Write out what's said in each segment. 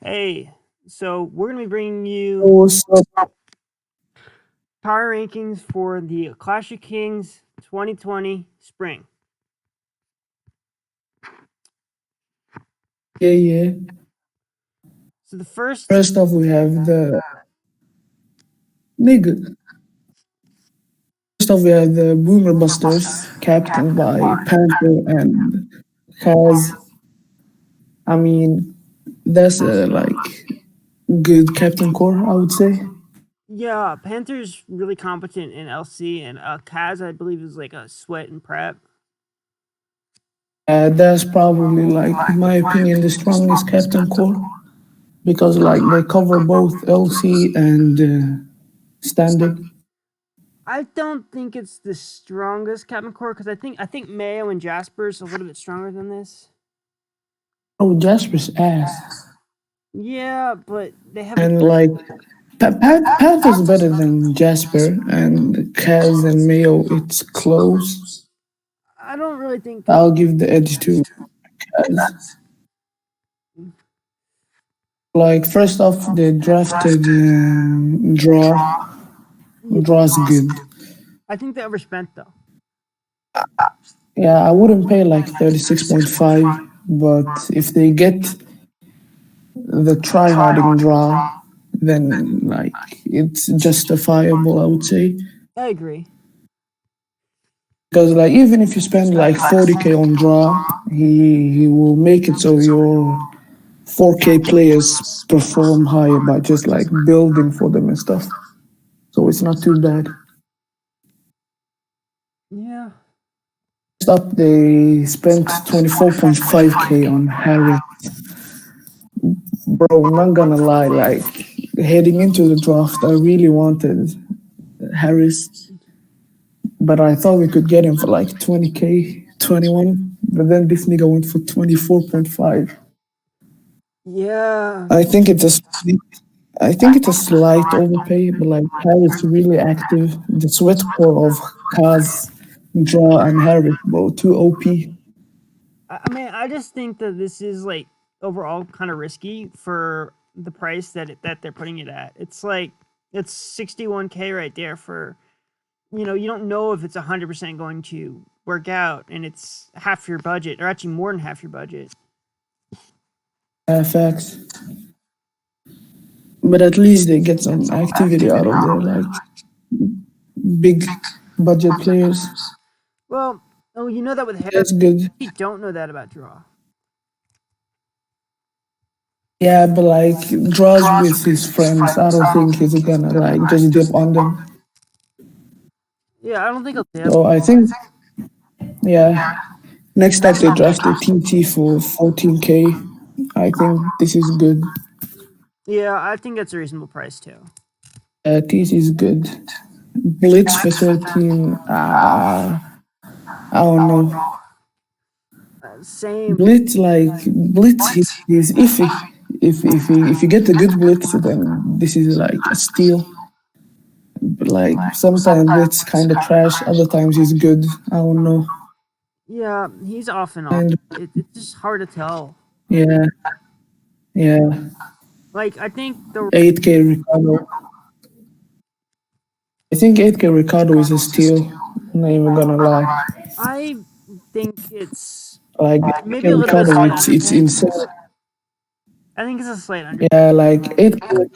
Hey, so we're going to be bringing you Oh, so power rankings for the Clash of Kings 2020 spring. yeah. So the first, First off, we have the nigga. First off, we have the Boomer Busters, captained by Panther and Kaz. I mean, that's like good captain core, I would say. yeah, Panther's really competent in LC, and Kaz, I believe, is like a sweat and prep. That's probably like, in my opinion, the strongest captain core because like they cover both LC and standard. I don't think it's the strongest Captain Core because I think Mayo and Jasper's a little bit stronger than this. Oh, Jasper's ass. Yeah, but they have a And like Panther's better than Jasper, and Kaz and Mayo, it's close. I don't really think. I'll give the edge to Kaz. Like first off, they drafted Draw. Draw's good. I think they overspent though. Yeah, I wouldn't pay like 36.5, but if they get the try-harding Draw, then like it's justifiable, I would say. I agree. Because like even if you spend like 40k on Draw, he will make it so your 4K players perform higher by just like building for them and stuff. So it's not too bad. Yeah. Next up, they spent 24.5k on Harry. Bro, not gonna lie, like heading into the draft, I really wanted Harris, but I thought we could get him for like 20k, 21. But then this nigga went for 24.5. Yeah. I think it's a I think it's a slight overpay, but like Harris really active. The sweat core of Kaz, Draw, and Harris, bro, too OP. I mean, I just think that this is like overall kind of risky for the price that they're putting it at. It's like it's 61K right there for you don't know if it's 100% going to work out, and it's half your budget, or actually more than half your budget. Facts. But at least they get some activity out of there, like big budget players. Well, oh, you know that with Harry, That's good. you don't know that about Draw. Yeah, but like draws with his friends, I don't think he's gonna like just dip on them. Yeah, I don't think he'll dip. So I think, yeah. Next up, they drafted TT for 14k. I think this is good. Yeah, I think that's a reasonable price too. TT is good. Blitz for 13. I don't know. Same. Blitz is iffy. If you get a good blitz, then this is like a steal. But like sometimes blitz kind of trash. Other times he's good. I don't know. Yeah, he's off and on. And It's just hard to tell. yeah, yeah. Like I think the 8k Ricardo. I think 8k Ricardo is a steal. I'm not even gonna lie. I think it's Like maybe 8k a little bit Ricardo, slight it's underpay. insane. I think it's a slight under. Yeah, like 8k.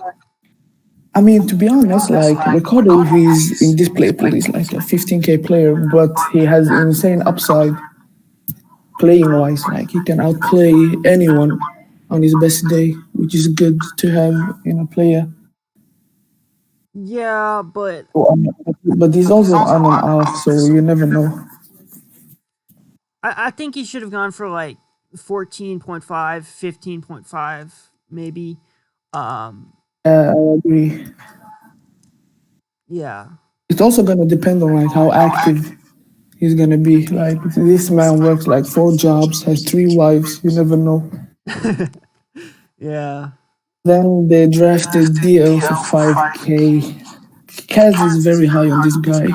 I mean, to be honest, like Ricardo, he's in this play pool, he's like a 15k player, but he has insane upside playing wise. Like he can outplay anyone on his best day, which is good to have in a player. Yeah, but But he's also on and off, so you never know. I think he should have gone for like 14.5, 15.5, maybe. I agree. Yeah. It's also gonna depend on like how active he's gonna be. Like this man works like 4 jobs, has 3 wives. You never know. Yeah. Then they drafted DL for 5k. Kaz is very high on this guy.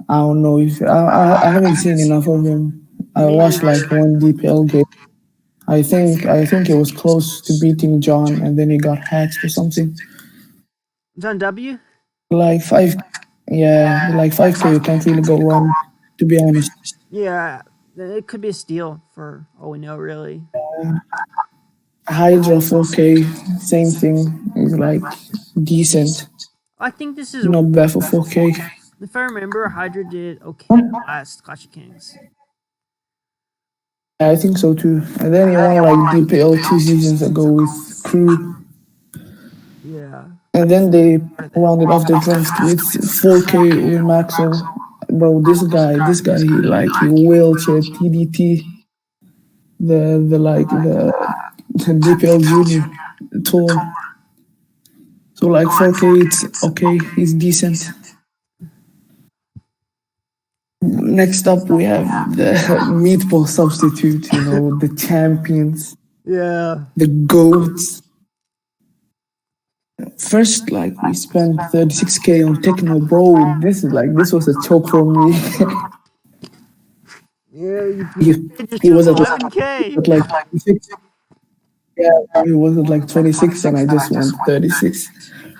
I don't know if I haven't seen enough of him. I Me watched like neither. one DPL game. I think it was close to beating John, and then he got hacked or something. John W. Like five, yeah, like 5K. You can't really go wrong, to be honest. Yeah, it could be a steal for all we know, really. Hydra 4K, same thing. Is like decent, I think this is, not bad for 4K. if I remember, Hydra did okay last Clash of Kings. I think so too. And then he won like DPL 2 seasons ago with Crew, Yeah, and then they rounded off the draft with 4K with Maxwell. Bro, this guy, he wheelchair TDT the DPL Junior tour. So like 4K, it's okay. He's decent. Next up, we have the meatball substitute. The champions, yeah, the goats. First, like we spent 36K on Techno, bro. This was a choke for me. yeah. he, You just he took was at 11K. like 26. Yeah, he was at like 26, and I just went 36.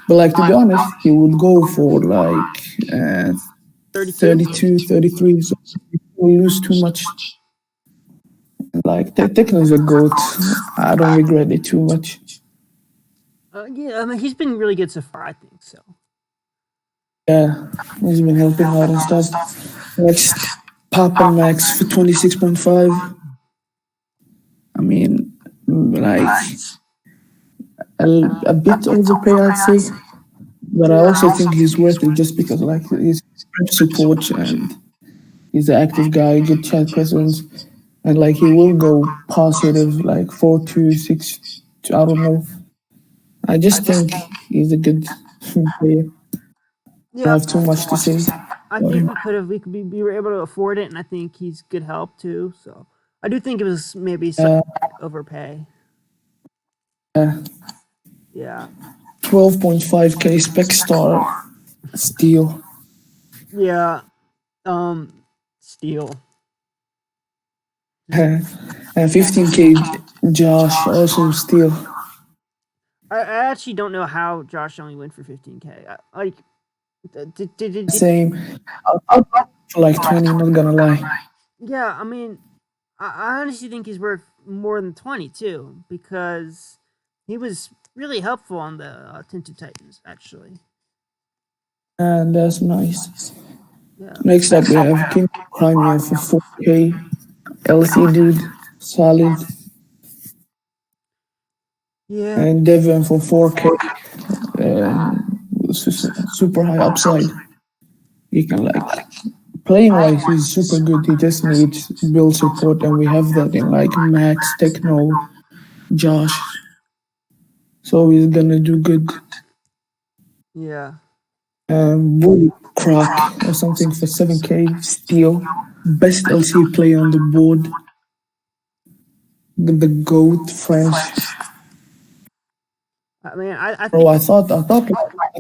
But like to be honest, he would go for like uh, 32. 32, 33. So we lose too much. Like Techno is a goat. I don't regret it too much. Yeah, I mean he's been really good so far. I think so. Yeah, he's been helping out and stuff. Next, Papa Max for 26.5. I mean, like a, a bit overpay, I'd say. But I also think he's worth it just because like he's support and he's an active guy, good chat presence, and like he will go positive like 4-2, 6. I don't know. I just think he's a good player. I don't Yeah, have too much to say I about think him. we were able to afford it, and I think he's good help too. So I do think it was maybe some Uh, overpay. Yeah, 12.5K spec star steal. yeah. Steal. And 15K Josh also steal. I actually don't know how Josh only went for 15K. Like, did Same. I'll for like 20, not gonna lie. yeah. I mean, I honestly think he's worth more than 20 too, because he was really helpful on the Tinted Titans. Actually, And that's nice. yeah, Next up, we have King of Crimea for 4K. LC dude, solid. yeah, And Devon for 4K. Super high upside. He can like playing wise, he's super good. He just needs build support, and we have that in like Max, Techno, Josh. So he's gonna do good. yeah. Bull Croc or something for 7K. Steel. Best LC player on the board. The GOAT French. I mean, I Bro, think I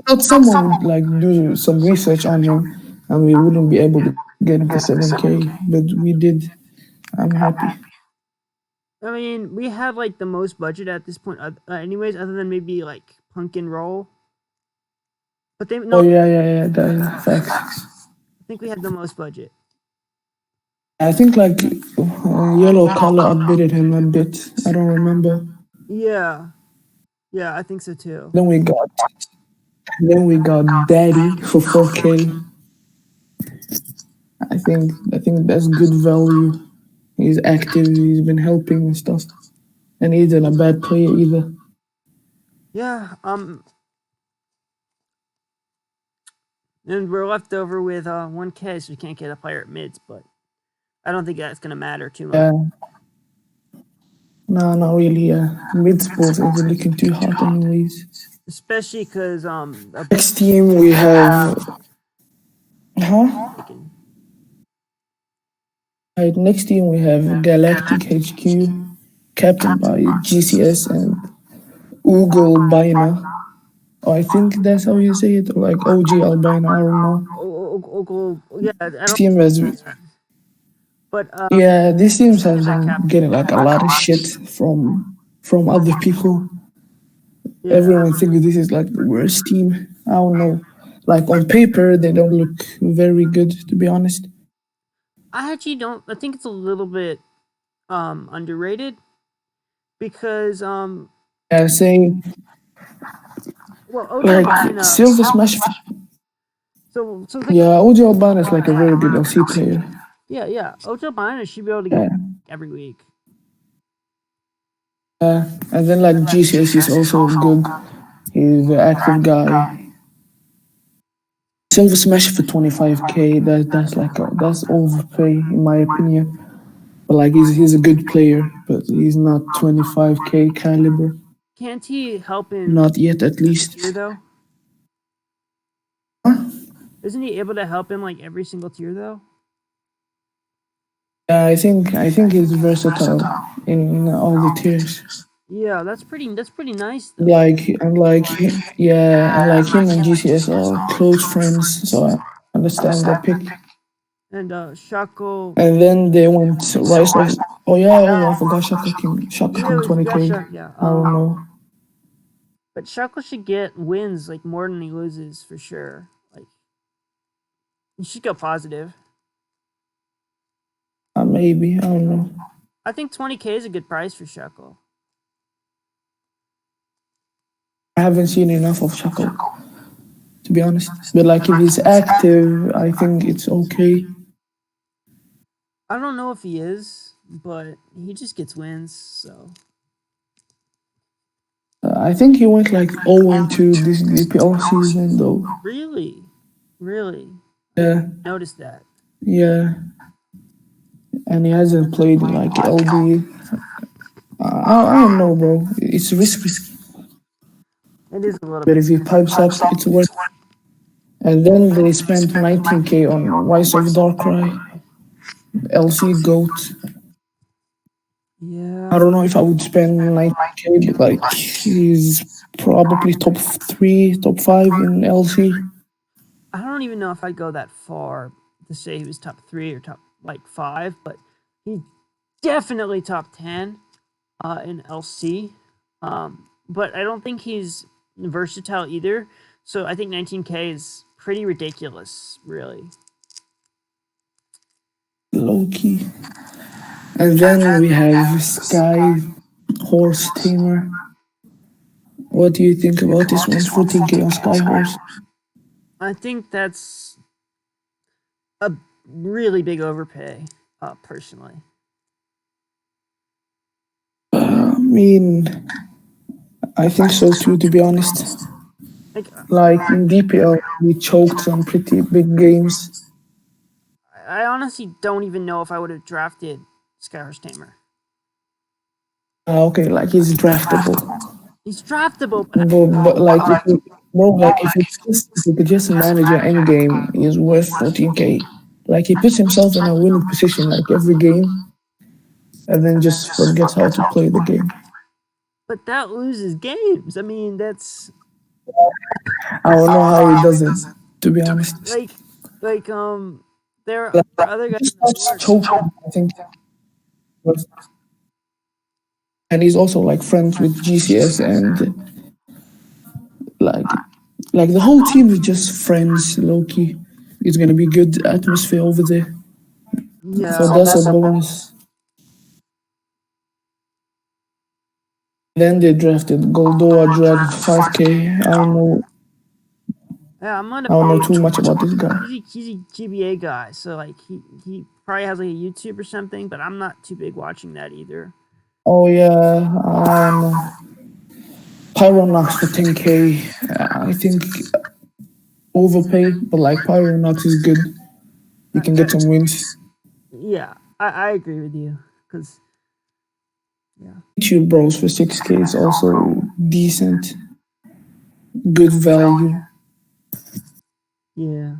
thought someone would like do some research on him, and we wouldn't be able to get him for 7K, but we did. I'm happy. we have like the most budget at this point, anyways, other than maybe like Pumpkin Roll. But they Oh no, yeah. That facts. I think we had the most budget. I think like Yellow Color updated him a bit. I don't remember. Yeah, yeah, I think so too. Then we got Daddy for 4K. I think that's good value. He's active. He's been helping and stuff, and he isn't a bad player either. Yeah, and we're left over with 1K, so we can't get a player at mids, but I don't think that's gonna matter too much. Yeah, no, not really. Mid sports isn't looking too hot, anyways. Especially because Next team we have, huh? Right, next team we have Galactic HQ, captained by GCS and Ugo Baina. Oh, I think that's how you say it, or like OG Albina. I don't know. yeah, I Next don't. team has But Yeah, these teams looking has at that been cap getting table, like a lot of shit from other people. yeah, Everyone thinks this is like the worst team. I don't know. Like on paper, they don't look very good, to be honest. I actually don't. I think it's a little bit underrated because Yeah, saying well, Ojo like Bina. Silver Smash. So think Yeah, Ojo Alban is like a very good LC player. yeah, Ojo Bina should be able to get Yeah, every week. and then like GCS is also good. He's an active guy. Silver Smash for 25k. That's overpay in my opinion. But like he's a good player, but he's not 25k caliber. Can't he help in Not yet, at every least. tier though? Isn't he able to help in like every single tier though? Yeah, I think he's versatile in all the tiers. Yeah, that's pretty nice though. Like him and GCS are close friends, so I understand the pick. And Shako, And then they went Rise of. Oh yeah, I forgot Shaka yeah, King 20k. yeah. I don't know. But Shako should get wins like more than he loses for sure. Like he should go positive. Maybe I don't know. I think 20k is a good price for Shako. I haven't seen enough of Shaka, to be honest. But like if he's active, I think it's okay. I don't know if he is, but he just gets wins. So I think he went like 0-2 this DPL season though. really, really, Yeah, notice that. yeah. And he hasn't played in like LD. I don't know, bro. It's risky. It is a little But bit. if he pipes up, it's worth. And then they spent 19k on Rise of Darkrai, LC Goat. I Yeah, don't know if I would spend 19k, but like he's probably top 3, top 5 in LC. I don't even know if I'd go that far to say he was top 3 or top like 5, but he definitely top 10 in LC. But I don't think he's versatile either. So I think 19k is pretty ridiculous, really. Low key. And then we have Sky Horse Tamer. What do you think about this one? 14k on Sky Horse. I think that's a really big overpay, personally. I mean, I think so too, to be honest. Like, Like in DPL, we choked some pretty big games. I honestly don't even know if I would have drafted Skyhorse Tamer. Okay, like he's draftable. He's draftable, But like if you, bro, like if you could just manage your end game, he's worth 14k. Like he puts himself in a winning position like every game, and then just forgets how to play the game. but that loses games. I mean, that's I don't know how he does it, to be honest. like there Like, are other he guys just in the starts board. choking, I think. And he's also like friends with GCS and like the whole team is just friends, low key. It's gonna be good atmosphere over there. So Yeah, that's a bonus. Then they drafted Goldoa Drag 5k. yeah. I'm gonna I don't know pay. too much about this guy. He's a GBA guy, so like he probably has like a YouTube or something. But I'm not too big watching that either. Oh yeah, I don't know. Pyronox for 10k. I think overpay, but like Pyronox is good. You can get some wins. Yeah, I agree with you because YouTube Bros for 6k is also decent. Good value. yeah.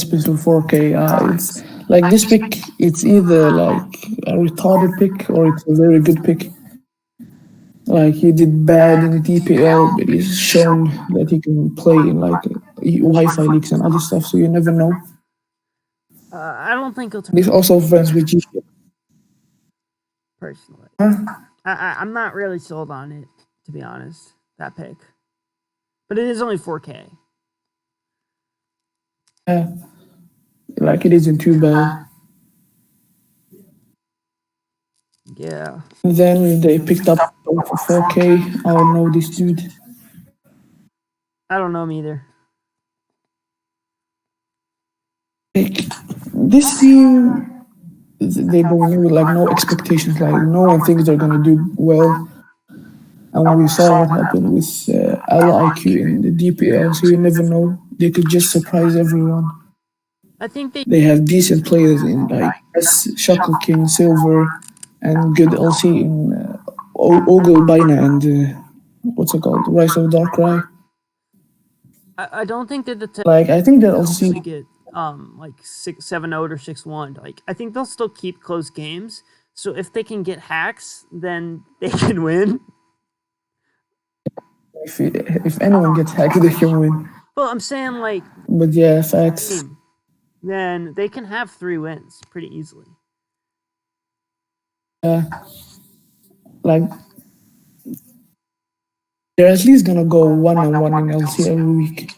Special 4k. It's like this pick, it's either like a retarded pick or it's a very good pick. Like he did bad in the DPL, but he's shown that he can play in like Wi-Fi leagues and other stuff. So you never know. I don't think he'll turn He's also friends with G. personally. Huh? I'm not really sold on it, to be honest. That pick, but it is only 4K. Yeah, like it isn't too bad. Yeah, Then they picked up for 4K. I don't know this dude. I don't know him either. Like, this team, they go in with like no expectations. Like no one thinks they're gonna do well. And we saw what happened with LIQ in the DPL, so you never know. They could just surprise everyone. I think they. They have decent players in like S, Shuckle King, Silver, and good LC in Ogle Bina and what's it called? Rise of Darkrai. I don't think that the type Like I think that to LC, also get like 6-7-0 or 6-1. Like I think they'll still keep close games. So if they can get hacks, then they can win. if anyone gets hacked, they can win. Well, I'm saying like But yeah, facts. team, then they can have 3 wins pretty easily. Like they're at least gonna go 1-1 in LC every week.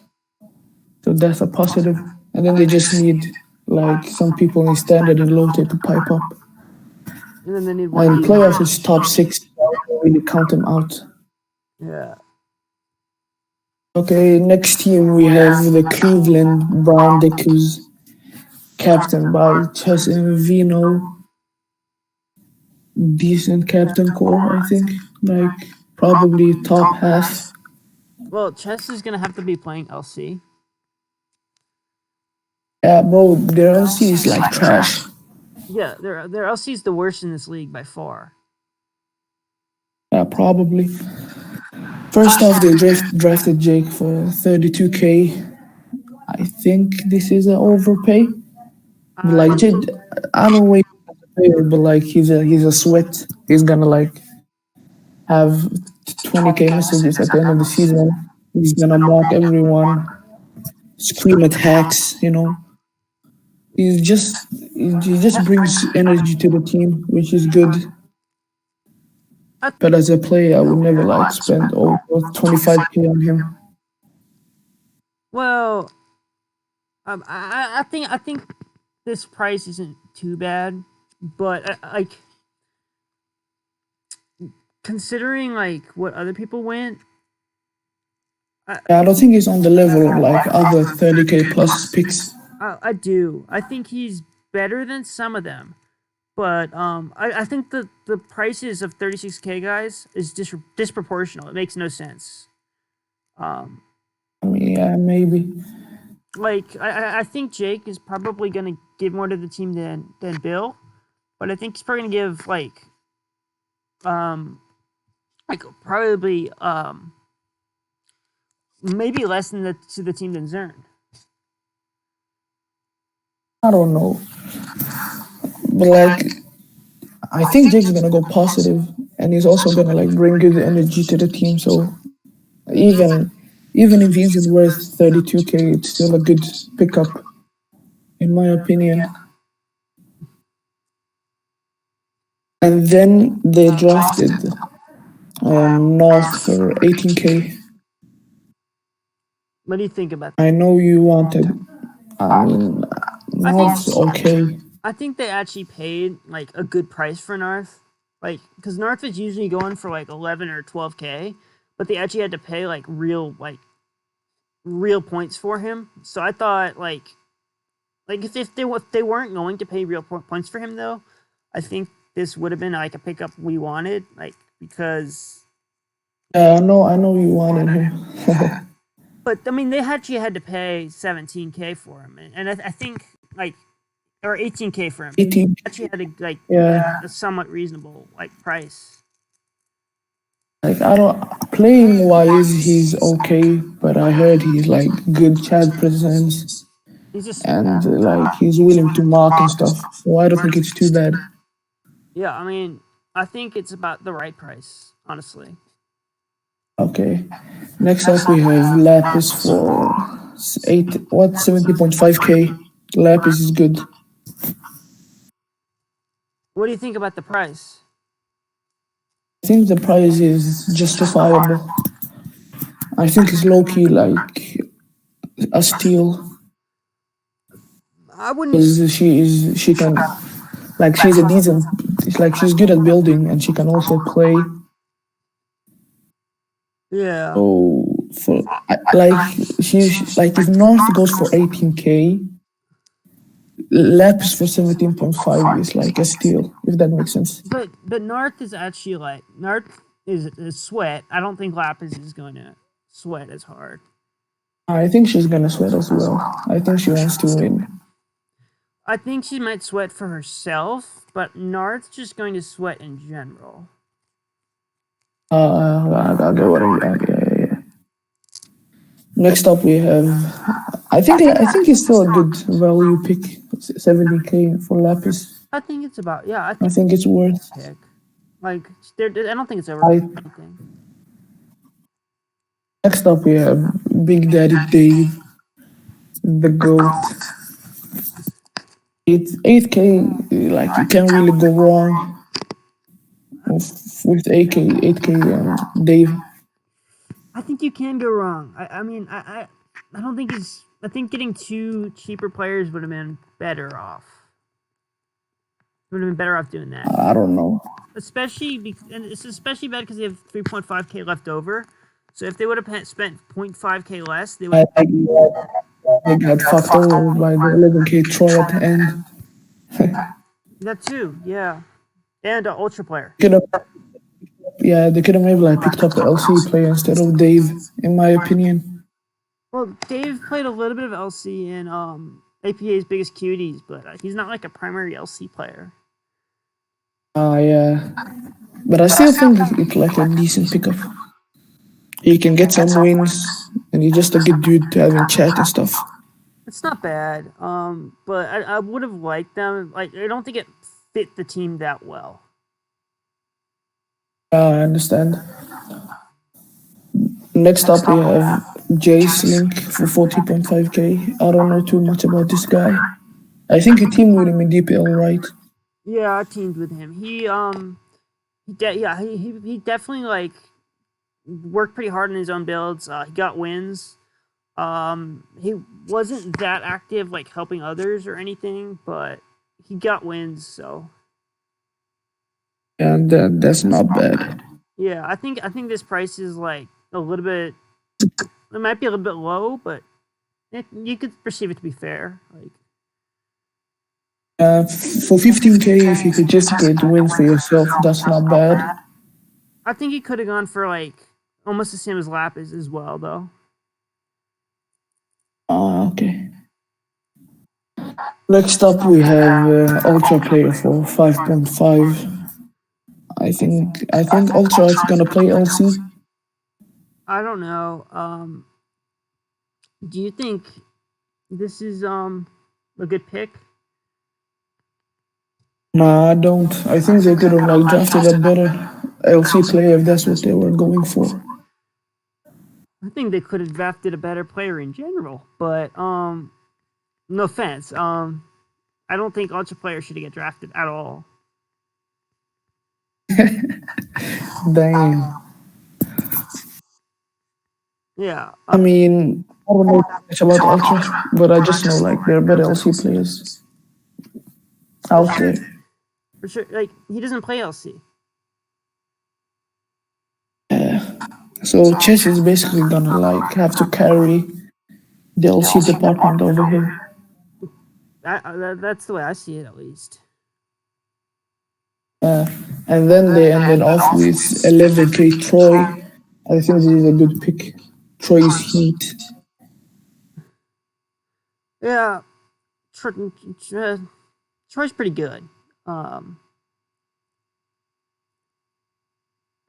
So that's a positive. And then they just need like some people in standard and low tier to pipe up. And then they need one. And playoffs is top 6. I don't really count them out. Yeah. Okay, next team we have the Cleveland Brown Dickies, captained by Chess and Vino. Decent captain core, I think. Like probably top half. Well, Chess is gonna have to be playing LC. Yeah, bro, their LC is like trash. Yeah, their LC is the worst in this league by far. Yeah, probably. First off, they drafted Jake for 32K. I think this is an overpay. Like, I don't wait for the player, but like he's a sweat. He's gonna like have 20K messages at the end of the season. He's gonna mock everyone, scream at hacks. You know, he just brings energy to the team, which is good. But as a player, I would never like spend over 25K on him. Well, I think this price isn't too bad, but like considering like what other people went, I don't think he's on the level of like other 30K plus picks. I do. I think he's better than some of them, but I think the prices of 36K guys is disproportional. It makes no sense. I mean, yeah, maybe. Like I think Jake is probably gonna give more to the team than Bill, but I think he's probably gonna give like probably maybe less than to the team than Zern. I don't know. But like, I think Jake's gonna go positive, and he's also gonna like bring good energy to the team. So even if he isn't worth 32K, it's still a good pickup, in my opinion. And then they drafted North for 18K. What do you think about that? I know you wanted. I mean, North's okay. I think they actually paid like a good price for Narth, like because Narth is usually going for like 11 or 12K, but they actually had to pay like real points for him. So I thought like if they weren't going to pay real points for him though, I think this would have been like a pickup we wanted, like because. I know you wanted him. But I mean, they actually had to pay 17K for him, and I think like or 18K for him. 18. Actually had a a somewhat reasonable like price. Like I don't playing wise, he's okay, but I heard he's like good chat presence, and like he's willing to mock and stuff. So I don't think it's too bad. Yeah, I mean, I think it's about the right price, honestly. Okay. Next up we have Lapis for 70.5K. Lapis is good. What do you think about the price? I think the price is justifiable. I think it's low key like a steal I wouldn't. because she can like she's a decent. It's like she's good at building and she can also play. Yeah. So for like like if North goes for 18K, Lapis for 17.5 is like a steal, if that makes sense. But Narth is actually like Narth is sweat. I don't think Lapis is going to sweat as hard. I think she's gonna sweat as well. I think she wants to win. I think she might sweat for herself, but Narth's just going to sweat in general. I get what yeah. Next up we have I think it's still a good value pick. 70K for Lapis. I think it's about I think it's worth. pick. Like I don't think it's over anything. Next up we have Big Daddy Dave, the GOAT. It's 8K, like you can't really go wrong with 8K and Dave. I think you can go wrong. I mean I don't think it's. I think getting two cheaper players would have been better off. Would have been better off doing that. I don't know. And it's especially bad because they have 3.5K left over. So if they would have spent 0.5K less, they would. They got fucked over by the 11K Troy at the end. That too, yeah. And an ultra player. They could have maybe like picked up the LC player instead of Dave, in my opinion. Well, Dave played a little bit of LC in APA's Biggest Cuties, but he's not like a primary LC player. Yeah. But I still think it's like a decent pickup. You can get some wins, and you're just a good dude to have in chat and stuff. It's not bad, but I would have liked them. Like, I don't think it fit the team that well. I understand. Next up, we have Jace Link for 40.5K. I don't know too much about this guy. I think he teamed with him in DPL, right? Yeah, I teamed with him. He definitely like worked pretty hard on his own builds. He got wins. He wasn't that active, like helping others or anything, but he got wins. So and that's not bad. Yeah, I think this price is like a little bit. It might be a little bit low, but you could perceive it to be fair. Like for 15K, if you could just get wins for yourself, that's not bad. I think he could have gone for like almost the same as Lapis as well, though. Okay. Next up, we have Ultra player for 5.5. I think Ultra is gonna play LC. I don't know. Do you think this is a good pick? Nah, I don't. I think they could have like drafted a better LC player if that's what they were going for. I think they could have drafted a better player in general, but no offense. I don't think Ultra player should get drafted at all. Damn. Yeah. I mean, I don't know much about Ultra, but I just know like they're better LC players out there. For sure, like he doesn't play LC. Yeah. So Chess is basically gonna like have to carry the LC department over here. That's the way I see it, at least. And then they ended off with 11K Troy. I think this is a good pick. Troy's Heat. Yeah, Troy's pretty good. I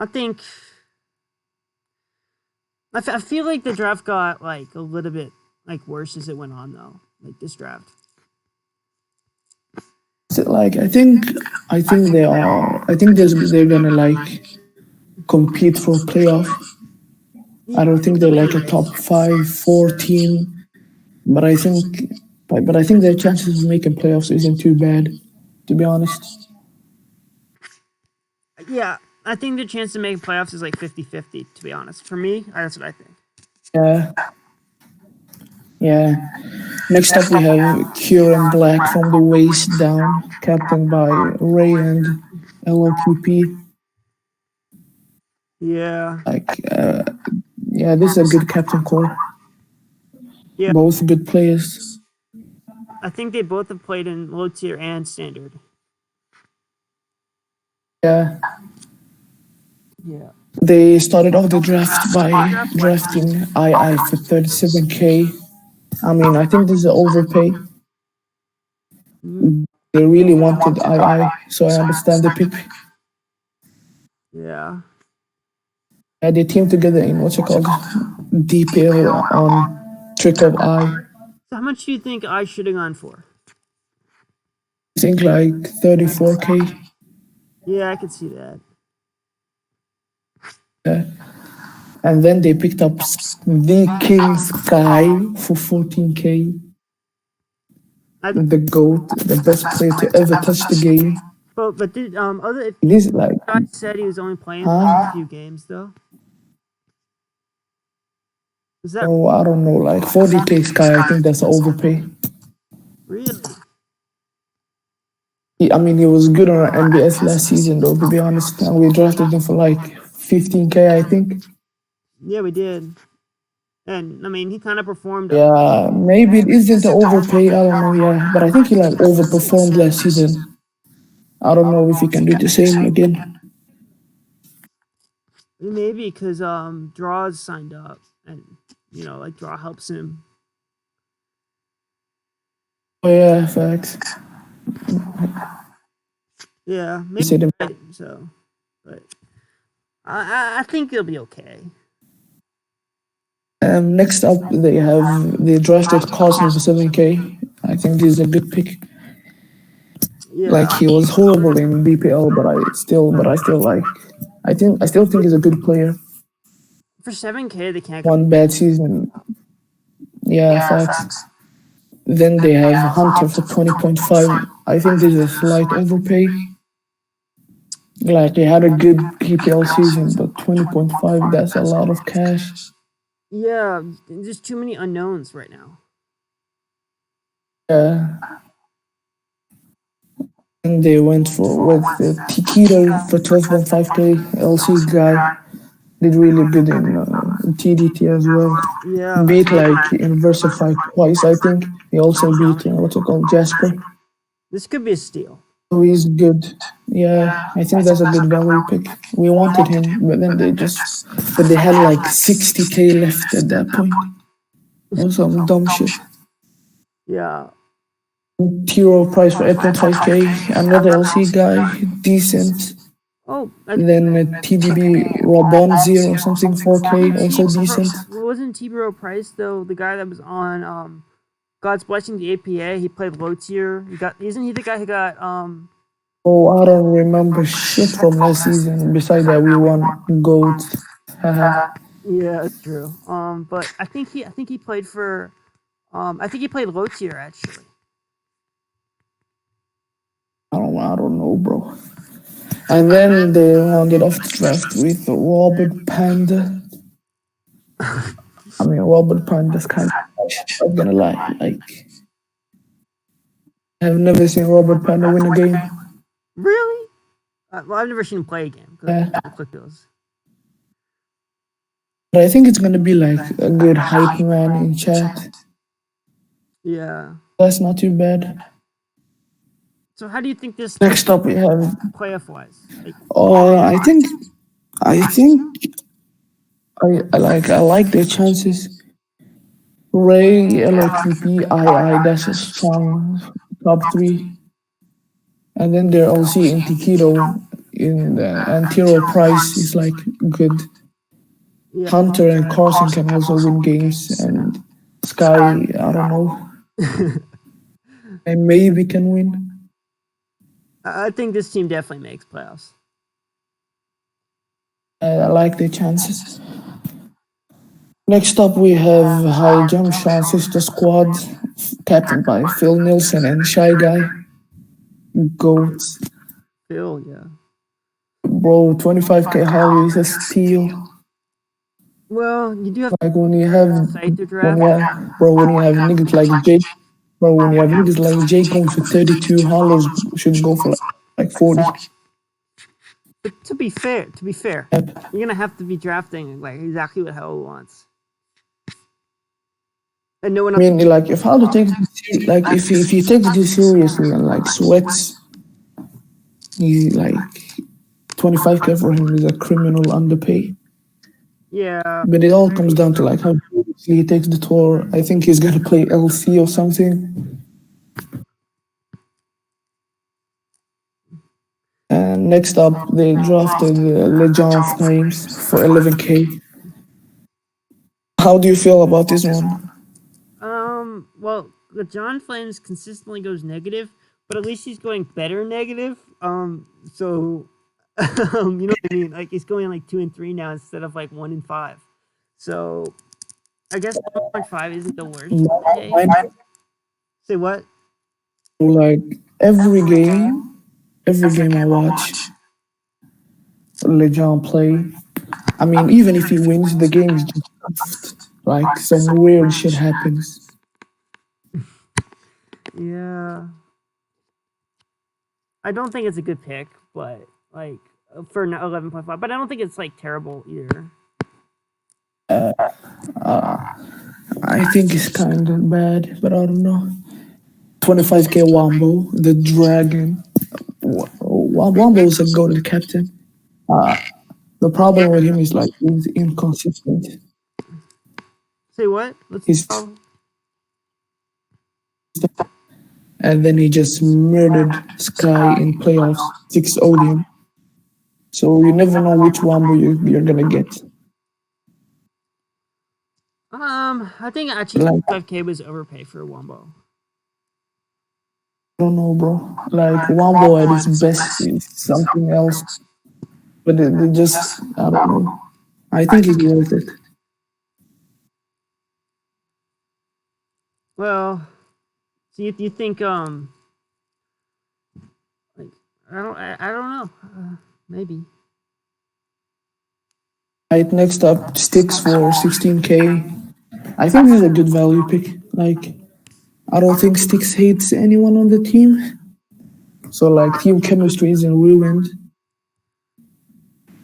think I feel like the draft got like a little bit like worse as it went on, though. Like this draft. So, like I think they're gonna like compete for playoff. I don't think they're like a top 5-4 team, but I think their chances of making playoffs isn't too bad, to be honest. Yeah, I think the chance to make playoffs is like 50-50, to be honest. For me, that's what I think. Yeah, yeah. Next up, we have Kieran Black from the waist down, captained by Ray and LOQP. Yeah. Like, yeah, this is a good captain core. Yeah. Both good players. I think they both have played in low tier and standard. Yeah. Yeah. They started off the draft by drafting II for 37K. I mean, I think this is an overpay. They really wanted II, so I understand the pick. Yeah. Yeah, they teamed together in what's it called? DPL on Trick of I. So how much do you think I should have gone for? I think like 34K. Yeah, I could see that. Yeah. And then they picked up the King Sky for 14K. The GOAT, the best player to ever touch the game. But did other It is like, guy said he was only playing for a few games though. Is that oh, I don't know, like 40K Sky, I think that's an overpay. really? I mean, he was good on our NBS last season, though, to be honest. And we drafted him for like 15K, I think. Yeah, we did. And I mean, he kind of performed. Yeah, maybe it isn't an overpay. I don't know. Yeah, but I think he like overperformed last season. I don't know if he can do the same again. Maybe because Draws signed up, and like Draw helps him. Oh yeah, facts. Yeah, maybe so, but I think it'll be okay. Next up, they drafted Cosmo for 7K. I think this is a good pick. Yeah. Like he was horrible in BPL, but I still like. I still think he's a good player. For 7K, they can't. One bad season. Yeah, facts. Then they have Hunter for 20.5. I think this is a slight overpay. Like he had a good PPL season, but 20.5, that's a lot of cash. Yeah, there's too many unknowns right now. Yeah. And they went with Tikito for 12.5K. LC guy did really good in TDT as well. Yeah. Beat like in Versify twice, I think. He also beat what's it called, Jasper. This could be a steal. So he's good. Yeah, I think that's a good value pick. We wanted him, but then they had like 60K left at that point. Or some dumb shit. Yeah. Hero price for 8.5K. Another LC guy, decent. Oh. Then TDB Rabon 0 or something, 4K, also decent. Wasn't T-Bro Price though the guy that was on God's Blessing, the APA? He played low tier. Isn't he the guy who got Oh, I don't remember shit from last season. Besides that, we won GOAT. Yeah, that's true. But I think he played for I think he played low tier actually. I don't know, bro. And then they rounded off the draft with Robert Panda. I mean, Robert Panda's kind of, I'm gonna lie, like, I've never seen Robert Panda win a game. Really? Well, I've never seen him play a game. Yeah. Click those. But I think it's gonna be like a good hype man in chat. Yeah. That's not too bad. So how do you think this Next up we have playoff wise? Like, I think I like their chances. Ray, LOQP, II, that's a strong top 3. And then they're also in Tikito in the Antero Price is like good. yeah. Hunter and Carson can also win games, and Sky, I don't know. And maybe can win. I think this team definitely makes playoffs. I like their chances. Next up, we have High Jump Shot Sister Squad, captained by Phil Nilsson and Shy Guy. GOAT. Phil, yeah. bro, 25k Holly is a steal. Well, you do have Like when you have Scyther when draft. you have, bro, when you have niggas like Jake, bro, when you have niggas like Jake going for 32, Hollows should go for like 40. But to be fair, Yep. you're gonna have to be drafting like exactly what Hell wants, and no one I else. mean, like if Hollow takes this like if he takes this seriously and like sweats, he like 25k for him is a criminal underpay. Yeah, But it all comes down to like how seriously he takes the tour. I think he's gonna play LC or something. And next up, they drafted Legion Flames for 11k. How do you feel about this one? well, the John Flames consistently goes negative, but at least he's going better negative. So, you know what I mean? Like he's going like 2 and 3 now instead of like 1 and 5. So I guess 1.5 isn't the worst. Okay. Say what? Like every game I watch, Legion play. I mean, even if he wins, the game is just stuffed. Like some weird shit happens. Yeah, I don't think it's a good pick, but like for 11.5. But I don't think it's like terrible either. I think it's kind of bad, but I don't know. 25k Wombo, the dragon. Wombo is a golden captain. The problem with him is like he's inconsistent. Say what? He's and then he just murdered Sky in playoffs, 6-0'd him. So you never know which Wombo you're gonna get. I think actually Like, 5K was overpay for a Wombo. I don't know, bro. Like Wombo at his best is something else, but it just I don't know. I think it's worth it. Well, so you think like I don't know, maybe. Right, next up, Sticks for 16k. I think this is a good value pick. Like, I don't think Sticks hates anyone on the team. So, like, team chemistry isn't ruined.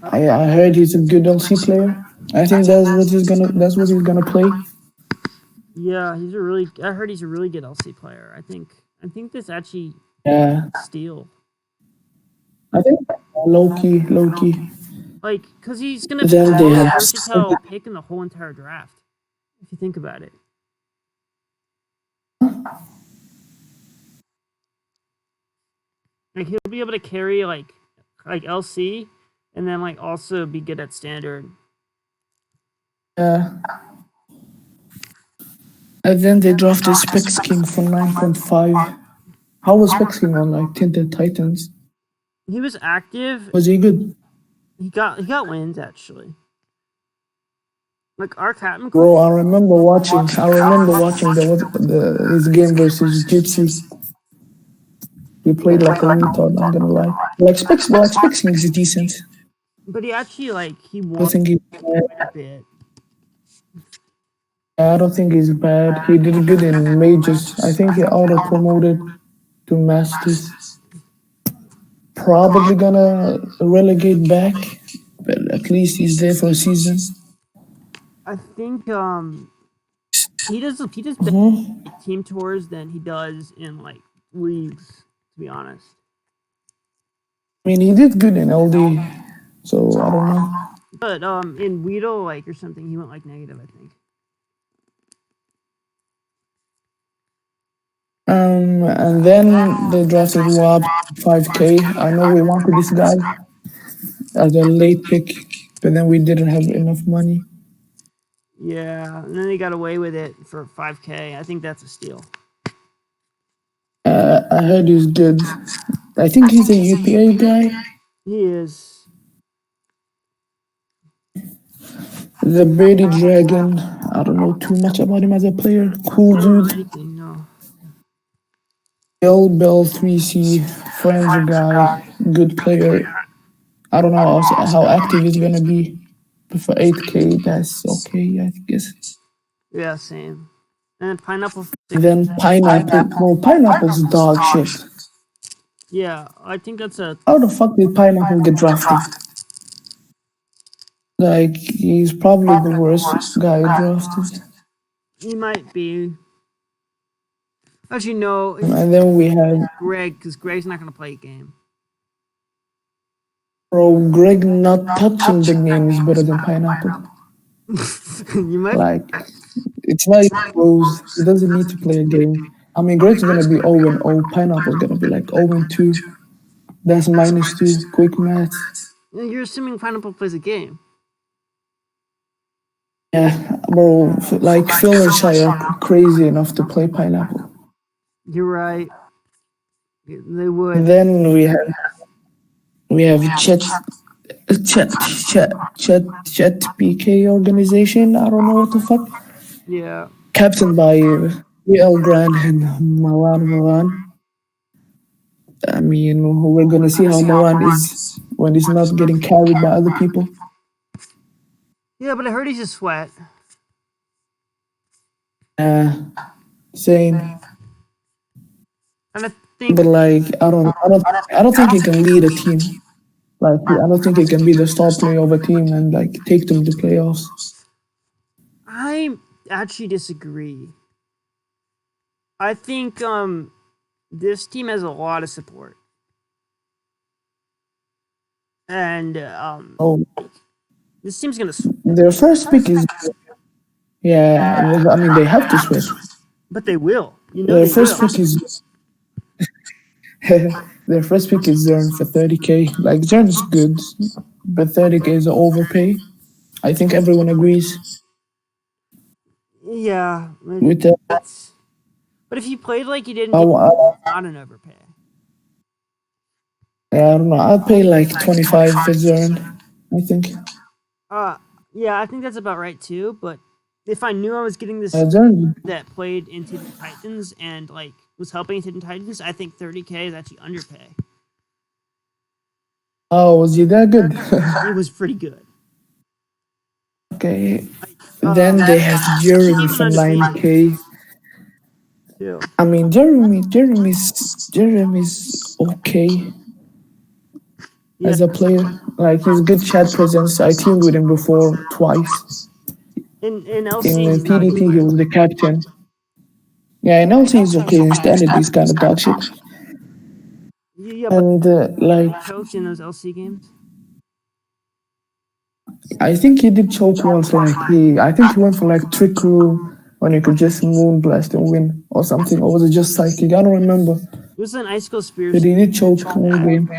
I heard he's a good LC player. I think that's what he's gonna play. Yeah, I heard he's a really good LC player. I think this actually Yeah, steal. I think low key. Like, cause he's gonna be Then the they most have versatile pick in the whole entire draft. If you think about it. Like he'll be able to carry like LC, and then like also be good at standard. yeah. And then they drafted Specs King for 9.5. How was Specs King on like Tinted Titans? He was active. Was he good? He got wins actually. Like our captain. Bro, I remember watching. His game versus Gypsy. He played like a retard. I'm gonna lie. Specs King is decent. But he actually he I won think he. quite a bit. I don't think he's bad. He did good in majors. I think he auto promoted to masters. Probably gonna relegate back, but at least he's there for a season. I think he does better Mhm. in team tours than he does in like leagues. To be honest. I mean, he did good in LD, so I don't know. But in Weedle or something, he went like negative. I think. And then they drafted Wab 5K. I know we wanted this guy as a late pick, but then we didn't have enough money. Yeah, and then they got away with it for 5K. I think that's a steal. I heard he's good. I think he's a UPA guy. He is. The Bearded Dragon. I don't know too much about him as a player. Cool dude. Anything, no. Bell 3C, Friends guy, good player. I don't know how active he's gonna be. But for 8K, that's okay, I guess. Yeah, same. And pineapple for And 6. then pineapple. Well, pineapple's dog shit. Yeah, I think that's a. How the fuck did pineapple get drafted? Like he's probably the worst guy drafted. He might be. Actually, no. And then we have Greg, because Greg's not going to play a game. bro Greg not touching the game is better than pineapple. You might. Like it's not even close. He doesn't need to play a game. I mean, Greg's gonna be 0-0. Pineapple's gonna be like 0-2. That's -2. Quick math. You're assuming pineapple plays a game. Yeah, bro. Like Phil and Shy are crazy enough to play pineapple. You're right. They would. And then we have Chet PK organization. I don't know what the fuck. Yeah. Captained by VL Grant and Maran. I mean, we're gonna see how Maran is when he's not getting carried by other people. Yeah, but I heard he's a sweat. Same. And I think. But like, I don't think he can lead a team. Like, I don't think he can be the star player of a team and like take them to playoffs. I actually disagree. I think this team has a lot of support. And Oh, this team's gonna. their first pick is yeah. I mean, they have to switch. But they will. You know Their they first will. pick is their first pick is Zern for 30K. Like Zern's good, but 30K is an overpay. I think everyone agrees Yeah. with that. But if you played like you didn't, not an overpay. I don't know. I'd pay like 25 for Zern. I think. Yeah, I think that's about right too. But if I knew I was getting this Zern. that played in Hidden Titans and like was helping Hidden Titans, I think 30K is actually underpay. Oh, was he that good? It was pretty good. Okay. Then they have Jeremy for 9K. Too. I mean, Jeremy's okay as a player. Like he's good chat presence. I teamed with him before twice. In LC, In TDG, he was the captain. Yeah, in LC he's okay. In standard, he's kind of dog shit. Yeah, but And like, choked in those LC games. I think he did choke once. Like I think he went for like trick room when you could just moonblast and win or something. Or was it just psychic? I don't remember. It was an Icicle Spear. But he did choke one game.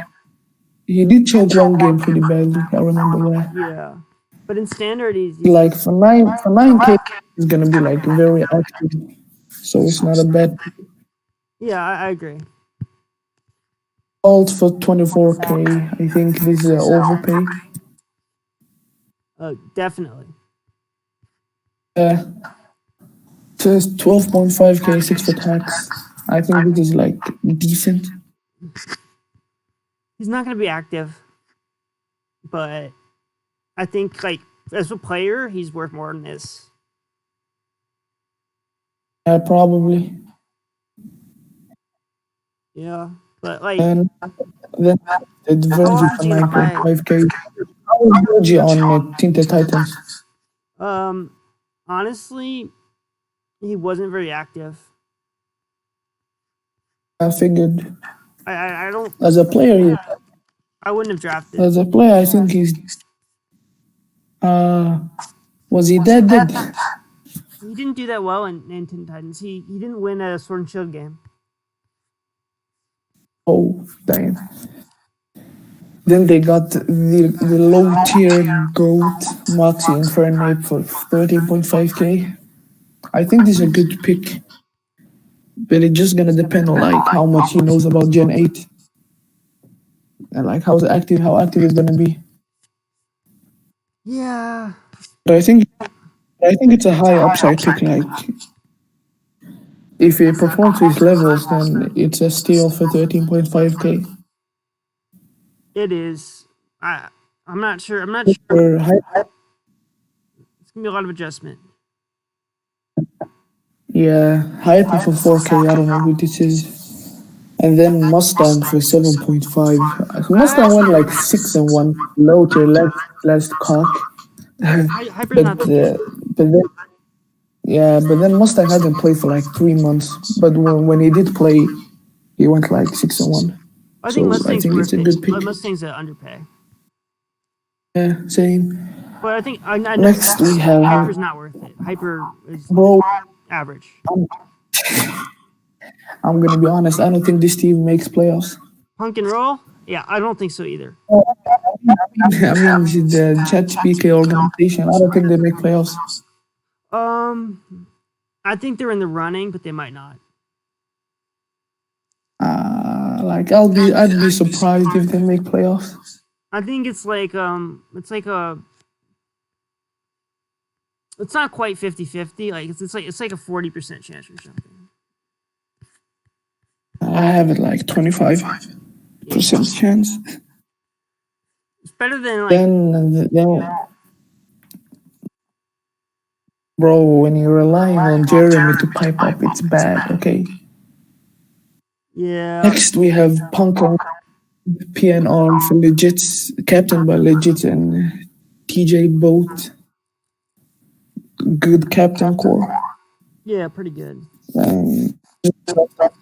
He did choke one game pretty badly. I remember that. Yeah, but in standard, he's Like for 9K, he's gonna be like very active, so it's not a bad. Yeah, I agree. Alt for 24K, I think this is an overpay. Definitely. Just 12.5K, 6 for tax. I think this is like decent. He's not going to be active, but I think like as a player, he's worth more than this. Probably. Yeah, but like. And then it's Virgil for 9.5K. How is Virgil on Tinted Titans? Honestly, he wasn't very active. I figured. I don't. As a player, I wouldn't have drafted. As a player, I think he's. Was he dead? He didn't do that well in Teen Titans. He didn't win a Sword and Shield game. Oh, damn. Then they got the low tier GOAT Moxie Infernape for 13.5K. I think this is a good pick, but it's just gonna depend on like how much he knows about Gen 8 and like how active he's gonna be. Yeah. But I think it's a high upside pick. Like if he performs to his levels, then it's a steal for 13.5K. It is. I'm not sure. I'm not sure. For It's gonna be a lot of adjustment. yeah, hype me for 4K. I don't know who this is. And then Mustang for 7.5. Mustang went like 6-1, low tier, last cock. Hyper's but not that good. but then yeah, but then Mustang hadn't played for like 3 months. But when he did play, he went like 6-1. I think So I Mustang's think it's worth a it. good pick. Mustang's an underpay. Yeah, same. But I think I know Next we have Hyper's not worth it. Hyper is bro. average. I'm gonna be honest. I don't think this team makes playoffs. Punk and roll? Yeah, I don't think so either. I mean, the ChatGPT organization. I don't think they make playoffs. I think they're in the running, but they might not. Like I'd be surprised if they make playoffs. I think it's like it's not quite 50-50. Like it's like a 40% chance or something. I have it like 25% chance. It's better than like Then, bro, when you're relying on Jeremy to pipe up, it's bad. Okay. yeah. Next we have Punk and PNR for Legits, captain by Legits and TJ both. Good captain core. Yeah, pretty good.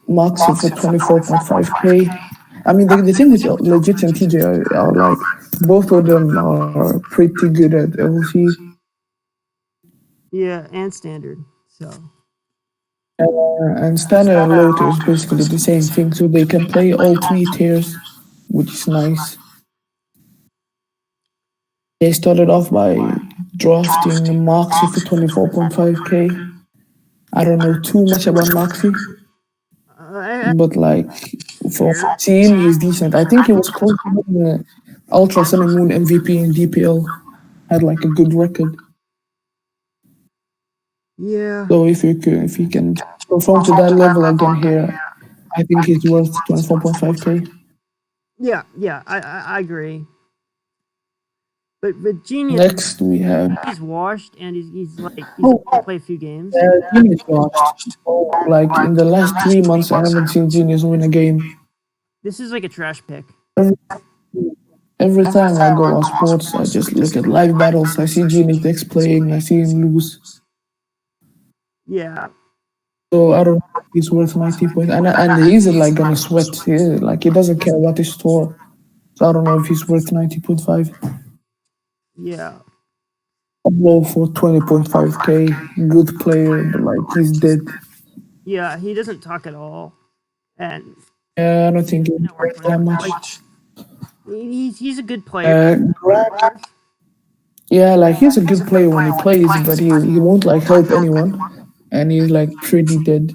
Moxie for 24.5K. I mean, the thing with Legit and TJ are like, both of them are pretty good at LC. Yeah, and standard. So. And standard and low tier is basically the same thing, so they can play all 3 tiers, which is nice. They started off by drafting Moxie for 24.5K. I don't know too much about Moxie, but like for 14, he's decent. I think he was close to winning Ultra Sun and Moon MVP in DPL. Had like a good record. Yeah. So if he can perform to that level again here, I think he's worth 24.5K. Yeah, I agree. But Genius, Next we have he's washed and he's gonna play a few games. Genius watched. Like in the last 3 months, I haven't seen Genius win a game. This is like a trash pick. Every time I go on sports, I just look at live battles. I see Genius X playing. I see him lose. Yeah. So I don't know if he's worth 90 points. And he's like gonna sweat. He doesn't care what his score. So I don't know if he's worth 90.5. Yeah. Low for 20.5K. Good player, but like he's dead. Yeah, he doesn't talk at all. And I don't think he's worth that much. He's a good player. Yeah, like he's a good player when he plays, but he won't like help anyone, and he's like pretty dead.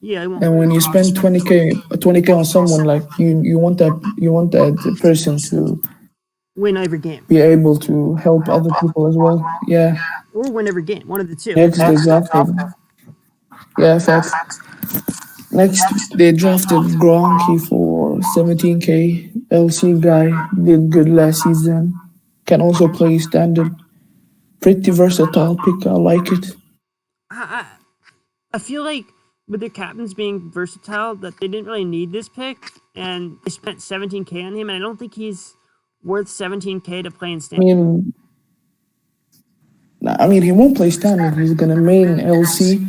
Yeah, and when you spend 20K on someone, like you want that person to win every game, be able to help other people as well. Yeah, or win every game. One of the two. Next they drafted. Yeah, facts. Next they drafted Gronky for 17K. LC guy did good last season. Can also play standard. Pretty versatile pick. I like it. I feel like with their captains being versatile, that they didn't really need this pick, and they spent 17K on him, and I don't think he's worth 17K to play in standard. I mean, he won't play standard. He's gonna main LC,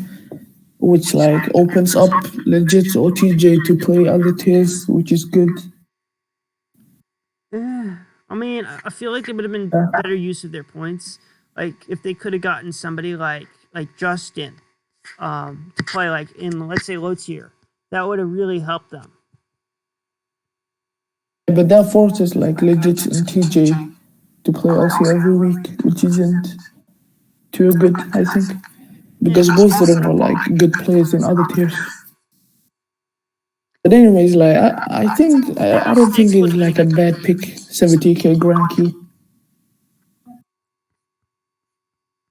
which like opens up legit OTJ to play other tiers, which is good. I mean, I feel like it would have been better use of their points. Like if they could have gotten somebody like Justin to play like in, let's say, low tier, that would have really helped them. But that forces like legit and TJ to play LC every week, which isn't too good, I think, because both of them are like good players in other tiers. But anyways, like I don't think it's like a bad pick. 70K Granky.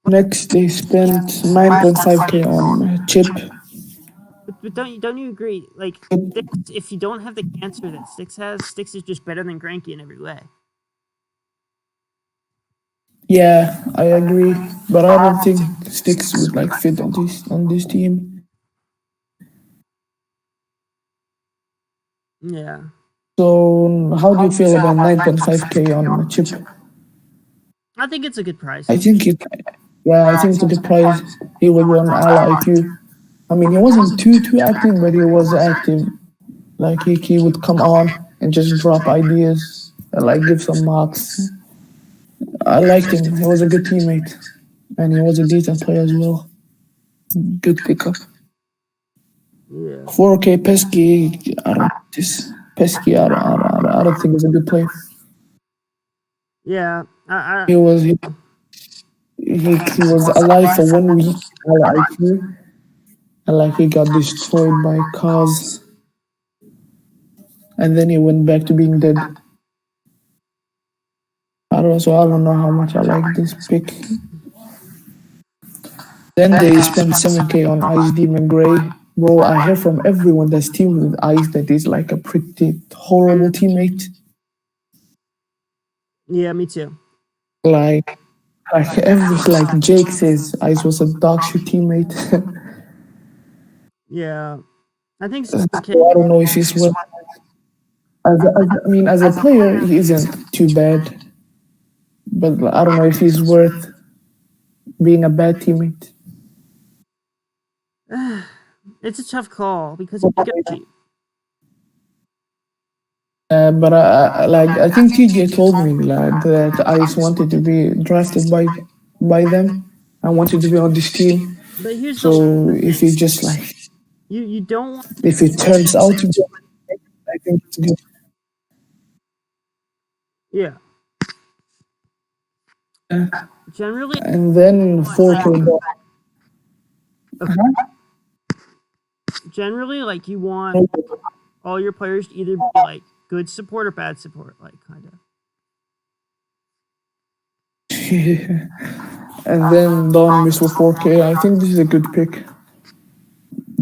Next, they spent 9.5K on Chip. But don't you agree? Like, if you don't have the cancer that Styx has, Styx is just better than Granky in every way. Yeah, I agree, but I don't think Sticks would like fit on this team. Yeah. So how do you feel about 9.5k on a chip? I think it's a good price. I think it. Yeah, I think it's a good price. He was on Ala IQ. I mean, he wasn't too active, but he was active. Like he would come on and just drop ideas and like give some marks. I liked him. He was a good teammate, and he was a decent player as well. Good pickup. Yeah. 4K Pesky. I don't this Pesky. I don't think he's a good player. Yeah. He was he was alive for 1 week. Ala IQ, and like he got destroyed by cars, and then he went back to being dead. I don't know how much I like this pick. Then they spent 7k on Ice Demon Grey. Bro, I hear from everyone that's teamed with Ice that is like a pretty horrible teammate. Yeah, me too. Like like Jake says, Ice was a dog shit teammate. Yeah. I think So 7K. I don't know if he's worth. I mean, as a player, he isn't too bad, but I don't know if he's worth being a bad teammate. It's a tough call because he got cheap. But like I think TJ told me like, that Ice wanted to be drafted by them. I wanted to be on this team. But here's the So if it just like you don't want if it turns out to be, I think it's good. yeah. Generally And then 4K. generally like you want all your players to either be like good support or bad support, like kind of. And then Dawn Miss for 4K. I think this is a good pick.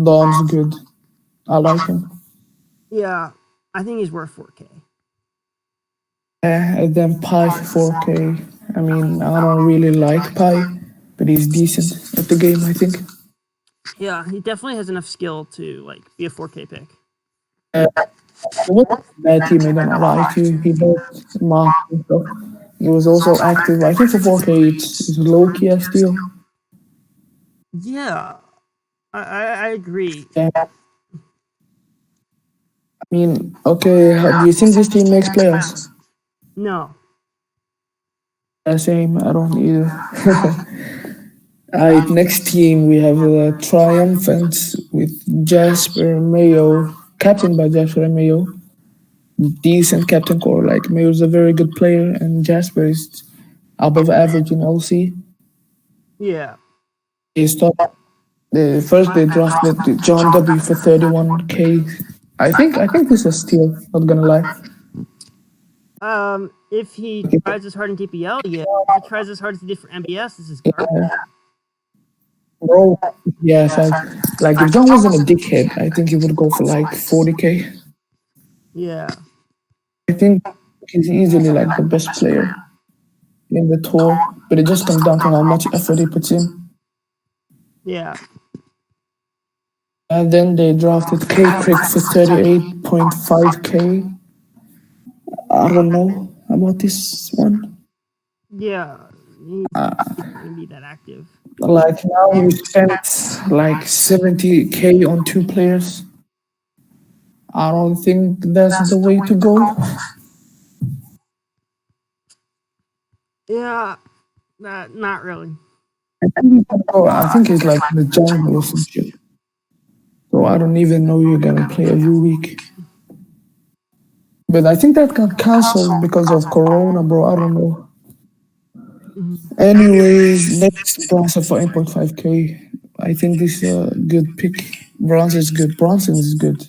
Dawn's good. I like him. Yeah, I think he's worth 4K. And then Pi for 4K. I mean, I don't really like Pi, but he's decent at the game, I think. Yeah, he definitely has enough skill to like be a 4K pick. He wasn't a bad teammate, I'm not lie to you. He helped Mark and stuff. He was also active. I think for 4K, it's low key a steal. Yeah, I agree. Yeah. I mean, okay, do you think this team makes playoffs? No. Yeah, same. I don't either. Alright, next team we have the Triumphant with Jasper Mayo, captained by Jasper and Mayo. Decent captain core. Like Mayo's a very good player, and Jasper is above average in LC. Yeah. He stopped. First they drafted John W for 31k. I think this is a steal. Not gonna lie. If he tries as hard in DPL, yeah. If he tries as hard as he did for MBS, this is garbage. Bro, yeah, like if John wasn't a dickhead, I think he would go for like 40k. Yeah. I think he's easily like the best player in the tour, but it just comes down to how much effort he puts in. Yeah. And then they drafted K Crick for 38.5k. I don't know about this one. Yeah. He's not gonna be that active. Like now we spent like 70k on two players. I don't think that's the way to go. Yeah. Not really. I think it's like the jungle or some shit. So I don't even know you're gonna play every week. But I think that got cancelled because of Corona, bro. I don't know. Anyways, next Bronson for 8.5k. I think this is a good pick. Bronson is good. Bronson is good.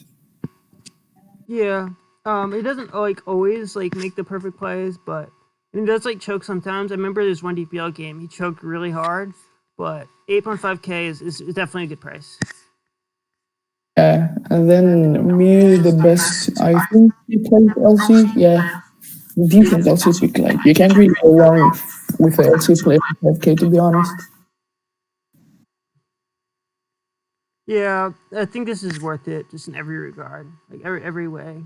Yeah. It doesn't like always like make the perfect plays, but he does like choke sometimes. I remember there's one DPL game he choked really hard, but 8.5k is definitely a good price. Yeah, and then me the best. I think he plays LC. Yeah, decent LC pick. Like you can't really go wrong with with a LC player for 5K, to be honest. Yeah, I think this is worth it, just in every regard, like every way.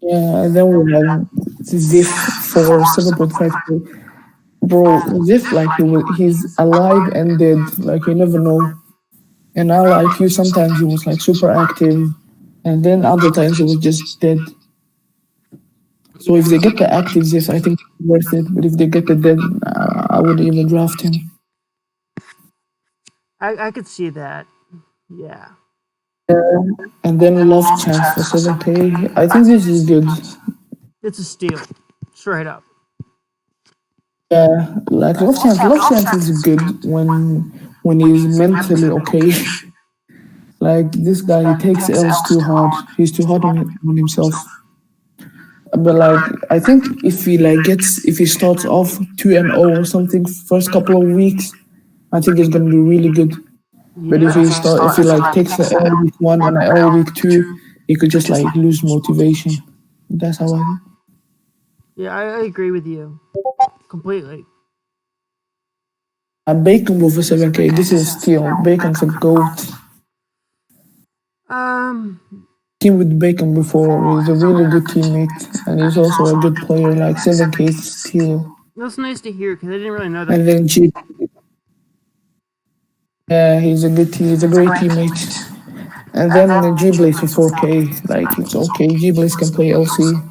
Yeah, and then we have Ziff for 7.5K. Bro, Ziff, like he's alive and dead. Like you never know. And now like you, sometimes he was like super active, and then other times he was just dead. So if they get the active Ziff, I think it's worth it. But if they get the dead, I wouldn't even draft him. I could see that. Yeah. And then Love Chance for 7K. I think this is good. It's a steal, straight up. Yeah, like Love Chance is good when he's mentally okay. Like this guy, he takes L's too hard. He's too hard on himself. But like, I think if he starts off 2-0 or something first couple of weeks, I think it's gonna be really good. But Yeah. if he like takes the L week 1 and the L week 2, he could just like lose motivation. That's how I think. Yeah, I agree with you completely. And Bacon over 7K. This is a steal. Bacon's a goat. Um, Team with Bacon before. He's a really good teammate, and he's also a good player. Like 7K is a steal. that's nice to hear because I didn't really know that. And then G. Yeah, he's a great teammate. And then G Blaze for 4K. Like it's okay. G Blaze can play LC.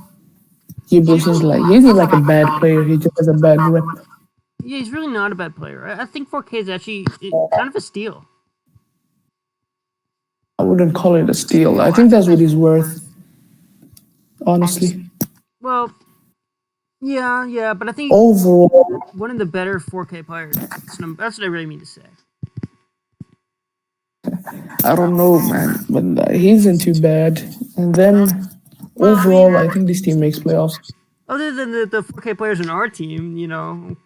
G Blaze is like he's not like a bad player. He just has a bad rep. Yeah, he's really not a bad player. I think 4K is actually kind of a steal. I wouldn't call it a steal. I think that's what he's worth. Honestly. Well, yeah, but I think Overall, one of the better 4K players. That's what I really mean to say. I don't know, man, but he isn't too bad. And then overall, I think this team makes playoffs. Other than the 4K players in our team,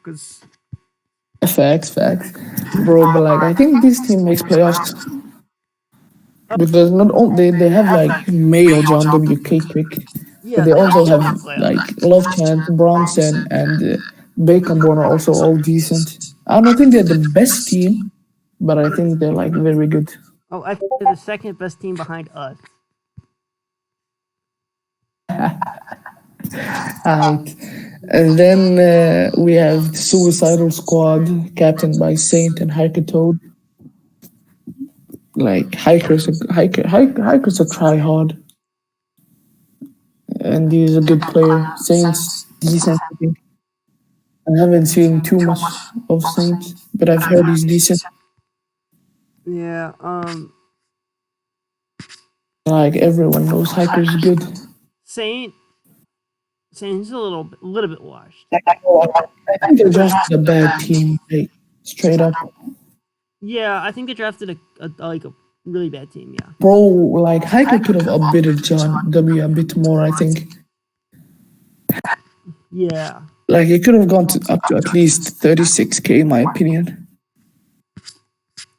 because Facts, bro. But like, I think this team makes playoffs because not only they have like male John WK pick, yeah, but they also have playoffs. like Love Chant, Bronson, and Bacon Born are also all decent. I don't think they're the best team, but I think they're like very good. Oh, I think they're the second best team behind us. Right. And then we have Suicidal Squad, captained by Saint and Hiker Toad. Like Hiker's a try hard, and he's a good player. Saint's decent. I think. I haven't seen too much of Saint, but I've heard he's decent. Yeah. Like everyone knows, Hiker's good. Saint's a little bit washed. I think they drafted a bad team, like straight up. Yeah, I think they drafted a really bad team. Yeah. Bro, like Hiker could have upbidded John W a bit more. I think. Yeah. Like he could have gone up to at least 36K, in my opinion.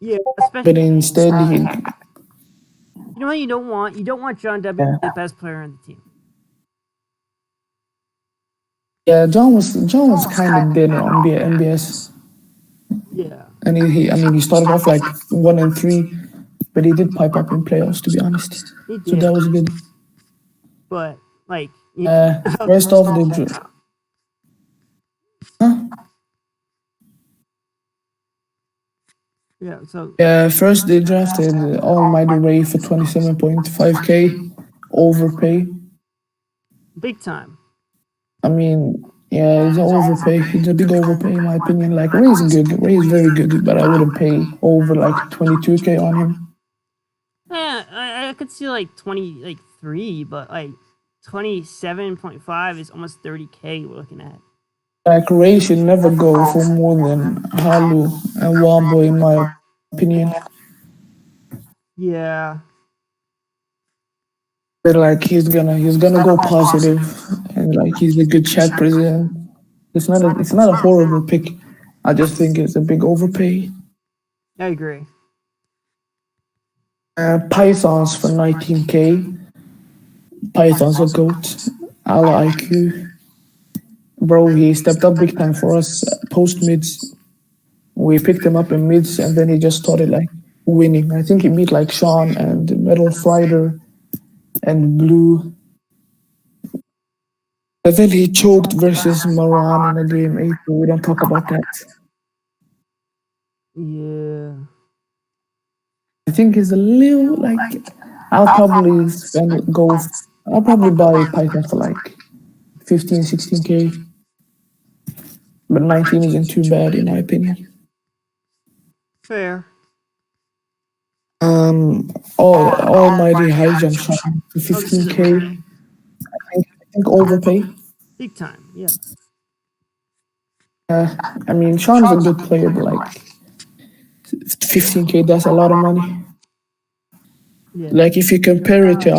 Yeah, but instead he. You know what you don't want? You don't want John W the best player on the team. Yeah, John was kind of dead on MBS. Yeah. And he started off like 1-3, but he did pipe up in playoffs, to be honest. So that was good. But like, first off, they yeah. So first they drafted Almighty Ray for 27.5K, overpay. Big time. I mean, yeah, it's an overpay. It's a big overpay in my opinion. Like Ray is good. Ray is very good, but I wouldn't pay over like 22K on him. Yeah, I could see like 23, but like 27.5 is almost 30K we're looking at. Like Ray should never go for more than Halu and Wombo in my opinion. Yeah. But like he's gonna go positive, and like he's a good chat president. It's not a horrible pick. I just think it's a big overpay. I agree. Pythons for 19K. Python's a goat. Ala IQ. bro, he stepped up big time for us post mids. We picked him up in mids, and then he just started like winning. I think he beat like Sean and Metal Frider and Blue. And then he choked versus Maran in a game 8. But we don't talk about that. Yeah. I think it's a little like I'll probably I'll probably buy Python for like 15, 16K. But 19 isn't too bad in my opinion. Fair. Almighty high jump shot for 15K. I think overpay. Big time. Yeah. I mean, Sean's a good player, but like 15K, that's a lot of money. Yeah. Like if you compare it to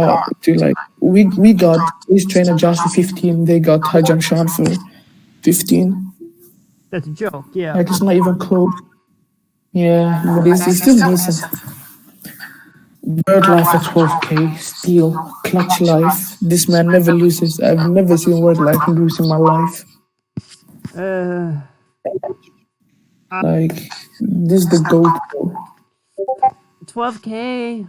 like we got his trainer Josh for 15, they got high jump Sean for 15. That's a joke. Yeah. Like it's not even close. Yeah, but he's still decent. Bird Life at 12K, Steel, Clutch Life. This man never loses. I've never seen Word Life lose in my life. Like, this is the GOAT. 12K.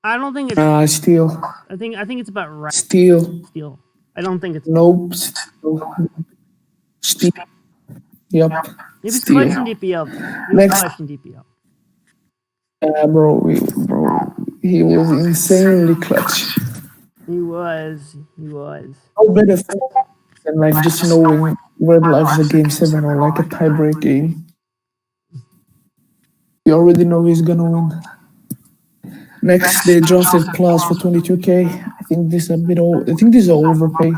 I don't think it's. Steel. I think it's about right. Steel. I don't think it's. Nope. Steel. Yep. Maybe it's Clutch and DPL. Next. Clutch and DPL. Bro, he was insanely clutch. He was. No better than like just knowing Word Life is a game 7 or like a tiebreak game. You already know he's gonna win. Next, they drafted Plus for 22K. I think this is a bit I think this is an overpay,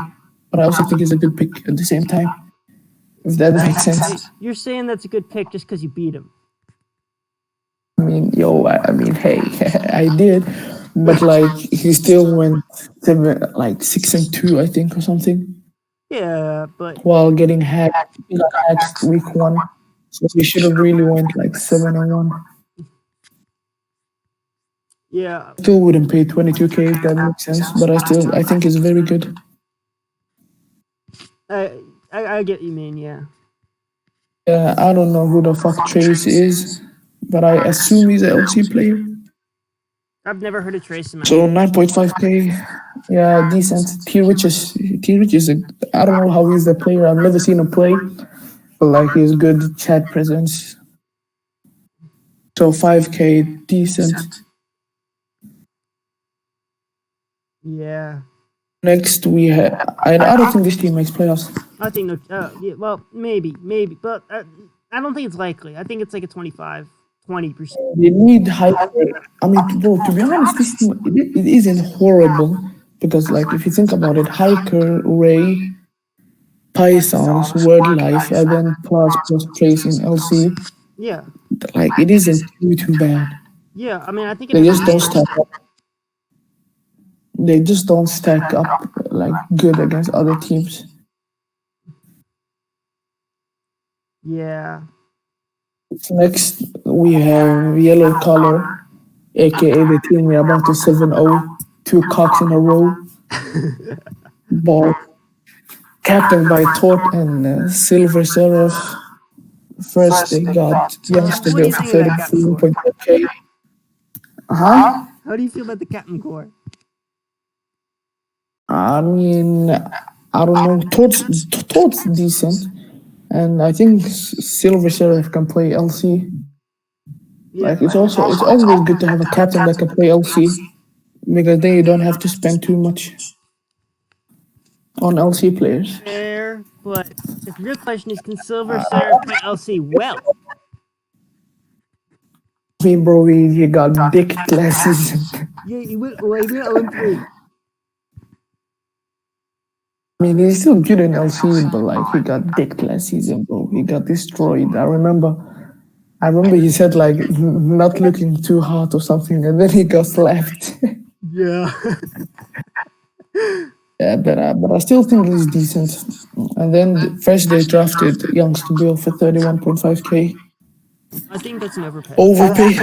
but I also think it's a good pick at the same time. If that makes sense. You're saying that's a good pick just because you beat him. I mean, hey, I did, but like he still went 6-2, I think, or something. Yeah, but while getting hacked, he got hacked week 1, so he should have really went like 7-1. Yeah, still wouldn't pay 22K if that makes sense, but I think it's very good. I get you mean, yeah. Yeah, I don't know who the fuck Trace is, but I assume he's an LC player. I've never heard of Trace in my So 9.5K, yeah, decent. T-Rich is I don't know how he's a player. I've never seen him play, but like he's good chat presence. So 5K, decent. Yeah. Next we have. I don't think this team makes playoffs. I think no. Yeah, well, maybe, but I don't think it's likely. I think it's like a 20%. They need hyper. I mean, bro, to be honest, this team it isn't horrible because, like, if you think about it, Hiker, Ray, Pythons, Word Life, and then plus Trace in LC. Yeah. Like, it isn't too bad. Yeah, I mean, I think they just don't stack up. They just don't stack up like good against other teams. Yeah. Next, we have Yellow Color, aka the team we're about to 7-0, 2 cocks in a row. Ball. Captained by Tort and Silver Seraph. First, they got Youngster Bill for 34.4K. How do you feel about the captain core? I mean, I don't know. Tort's decent. And I think Silver Seraph can play LC. Yeah. Like it's always good to have a captain that can play LC because then you don't have to spend too much on LC players. Fair, but the real question is, can Silver Seraph play LC well? I mean, bro, he got dick classes. Yeah, he went 0-3. I mean, he's still good in LC, but like he got dick last season, bro. He got destroyed. I remember he said like not looking too hot or something, and then he got slapped. Yeah. Yeah, but I still think he's decent. And then first they drafted Youngster Bill for 31.5K. I think that's an overpay. Overpay.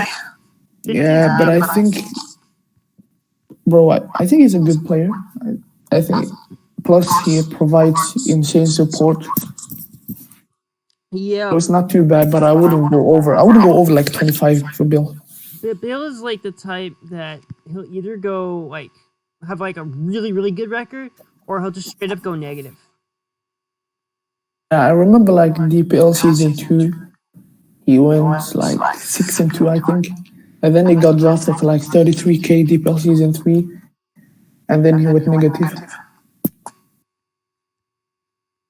Yeah, but I think, bro, I think he's a good player. I think Plus, he provides insane support. Yeah, So it's not too bad, but I wouldn't go over. I wouldn't go over like 25 for Bill. Bill is like the type that he'll either go like have like a really really good record, or he'll just straight up go negative. I remember like DPL season 2, he went like 6-2, I think. And then he got drafted for like 33K DPL season 3. And then he went negative.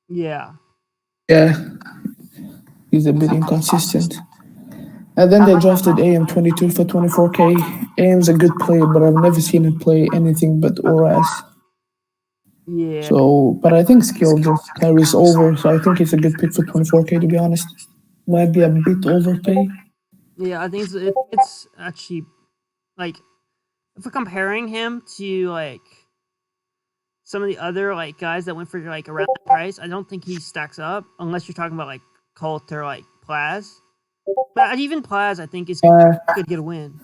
Yeah, Yeah, he's a bit inconsistent. And then they drafted AM22 for 24K. AM's a good player, but I've never seen him play anything but ORAS. yeah, So, but I think skill just carries over. So I think it's a good pick for 24K, to be honest. Might be a bit overpay. yeah. I think it's actually like if we're comparing him to like some of the other like guys that went for like around that price, I don't think he stacks up unless you're talking about like Colt or like Plaz. But even Plaz, I think is could get a win.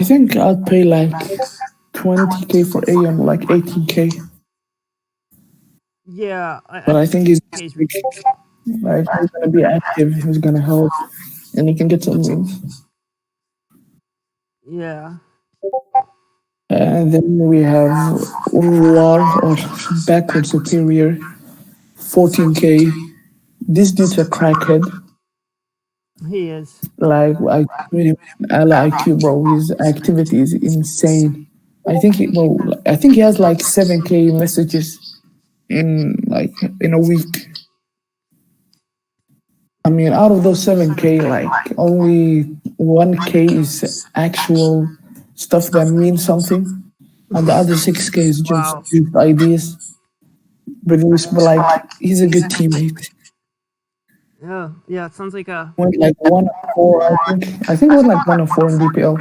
I think I'd pay like 20K for AM, like 18K. Yeah, But I think he's he's like he's gonna be active. He's gonna help, and he can get some wins. yeah. And then we have War or Backward Superior, 14K. This dude's a crackhead. He is. Like I really IQ, bro. His activity is insane. I think he has like 7K messages in a week. I mean, out of those 7K, like only 1K is actual stuff that means something, and the other 6K is just Wow. ideas produced. But like, he's a good teammate. Yeah, yeah. It sounds like a. Went like 1-4, I think. I think it was like 1-4 in DPL.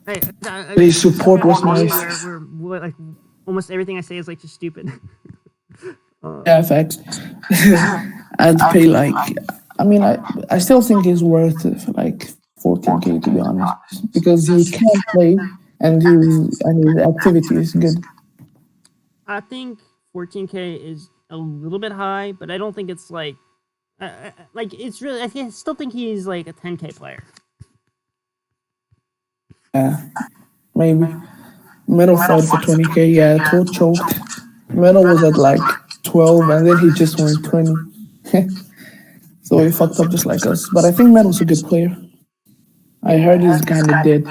Hey, But his support was nice. Where like almost everything I say is like just stupid. Yeah, facts. I'd pay like, I mean, I still think it's worth like 14K, to be honest, because he can play and his activity is good. I think 14K is a little bit high, but I don't think it's like it's really. I still think he's like a 10K player. Yeah, maybe. Metal fight for 20K. Yeah, Toad choked. Metal was at like 12, and then he just went 20. So he fucked up just like us. But I think Metal's a good player. I heard he's kind of dead.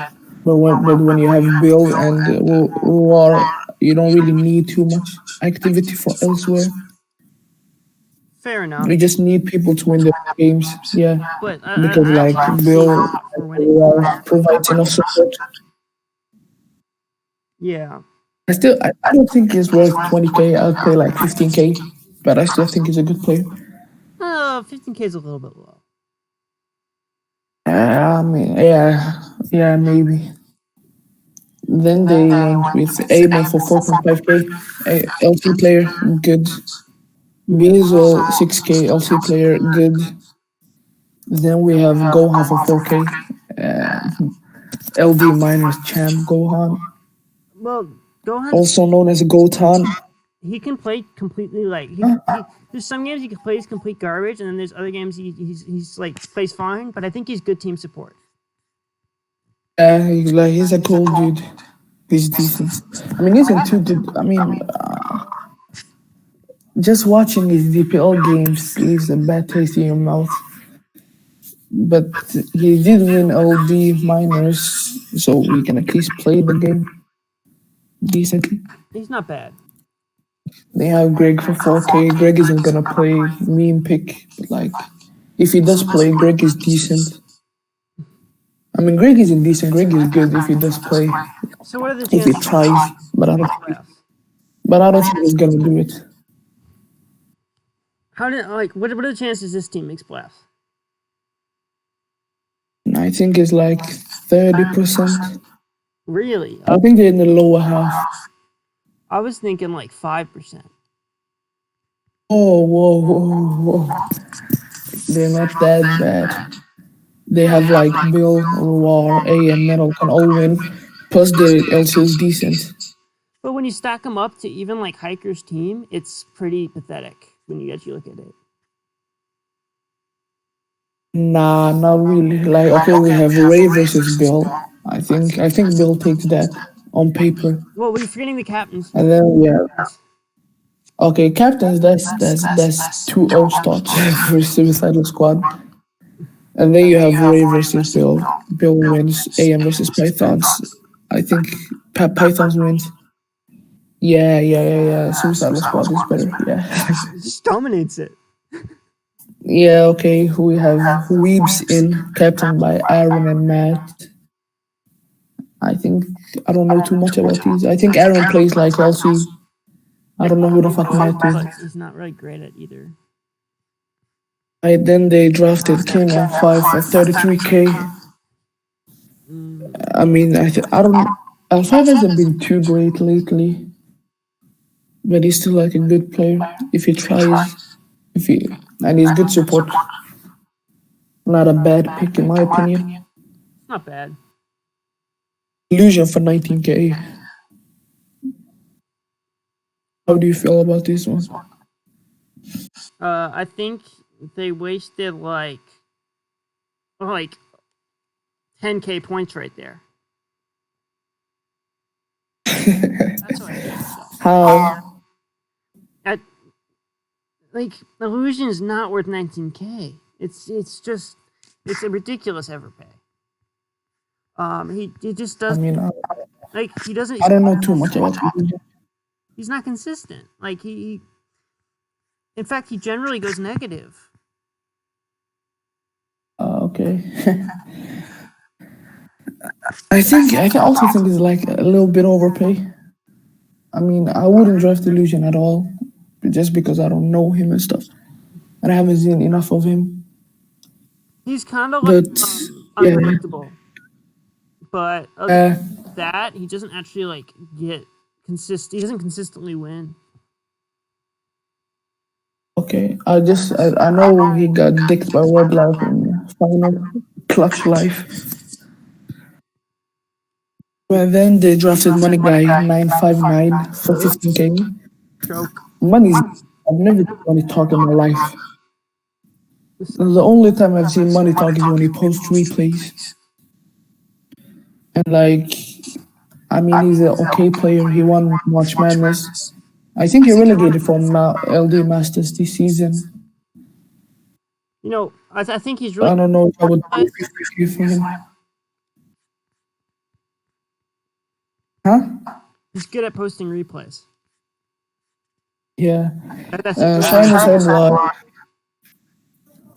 But when you have Bill and War, you don't really need too much activity for elsewhere. Fair enough. You just need people to win the games. Yeah, But because like Bill for winning. provides enough support. Yeah. I don't think it's worth 20K. I'll pay like 15K, but I still think he's a good player. 15K is a little bit low. I mean, yeah, maybe. Then they went with Abel for 4.5K, LC player, good. Weasel 6K, LC player, good. Then we have Gohan for 4K, LD minors champ Gohan, Well, Gohan also known as Gotan. he can play completely like there's some games he can play complete garbage, and then there's other games he's like plays fine. But I think he's good team support. He's a cool dude. He's decent. I mean, he isn't too good. I mean, just watching his DPL games leaves a bad taste in your mouth. But he did win LD minors, so we can at least play the game decently. He's not bad. They have Greg for 4K. Greg isn't gonna play meme pick, but like, if he does play, Greg is decent. I mean, Greg isn't decent. Greg is good if he does play. So what are the If he chances? tries, but I don't think he's gonna do it. How did what are the chances this team makes playoffs? I think it's like 30%. Really? I think they're in the lower half. I was thinking like 5%. Oh, whoa. They're not that bad. They have like Bill, War, A, and Metal can all win. Plus the LC is decent. But when you stack them up to even like Hiker's team, it's pretty pathetic when you actually look at it. Nah, not really. Like, okay, we have Ray versus Bill. I think Bill takes that on paper. Well, we're forgetting the captains. And then okay, captains. That's two all starts for Suicidal Squad. And then you have Ray versus Bill. Bill wins. AM versus Pythons. I think Pythons wins. Yeah. Suicidal Squad is better. Yeah. Just dominates it. Yeah, okay. We have Weebs in, captained by Aaron and Matt. I think I don't know too much about these. I think Aaron plays like LC. I don't know who the fuck Matt is. But he's not really great at either. Right, then they drafted King on 5 for 33K. I mean, I don't. L5 hasn't been too great lately, but he's still like a good player if he tries. And he's good support. Not a bad pick in my opinion. Not bad. Illusion for 19K. How do you feel about this one? I think they wasted like 10K points right there. That's what I think. How? Illusion is not worth 19K. It's a ridiculous overpay. He just doesn't. I mean, he doesn't. I don't know too much about Illusion. He's not consistent. In fact, he generally goes negative. Okay. I also think it's like a little bit overpay. I mean, I wouldn't draft Illusion at all, just because I don't know him and stuff, and I haven't seen enough of him. He's kind of unpredictable, but other than that, he doesn't actually get consistent. He doesn't consistently win. Okay, I know he got dicked by Word Life in final clutch life. But then they drafted Money Guy 959 for 15K. Joke. I've never seen Money talk in my life. The only time I've seen Money talk is when he posts replays. And I mean, he's an okay player. He won March Madness. I think he relegated from LD Masters this season. I think he's really. I don't know if I would do 50 for him. Huh? He's good at posting replays. Yeah.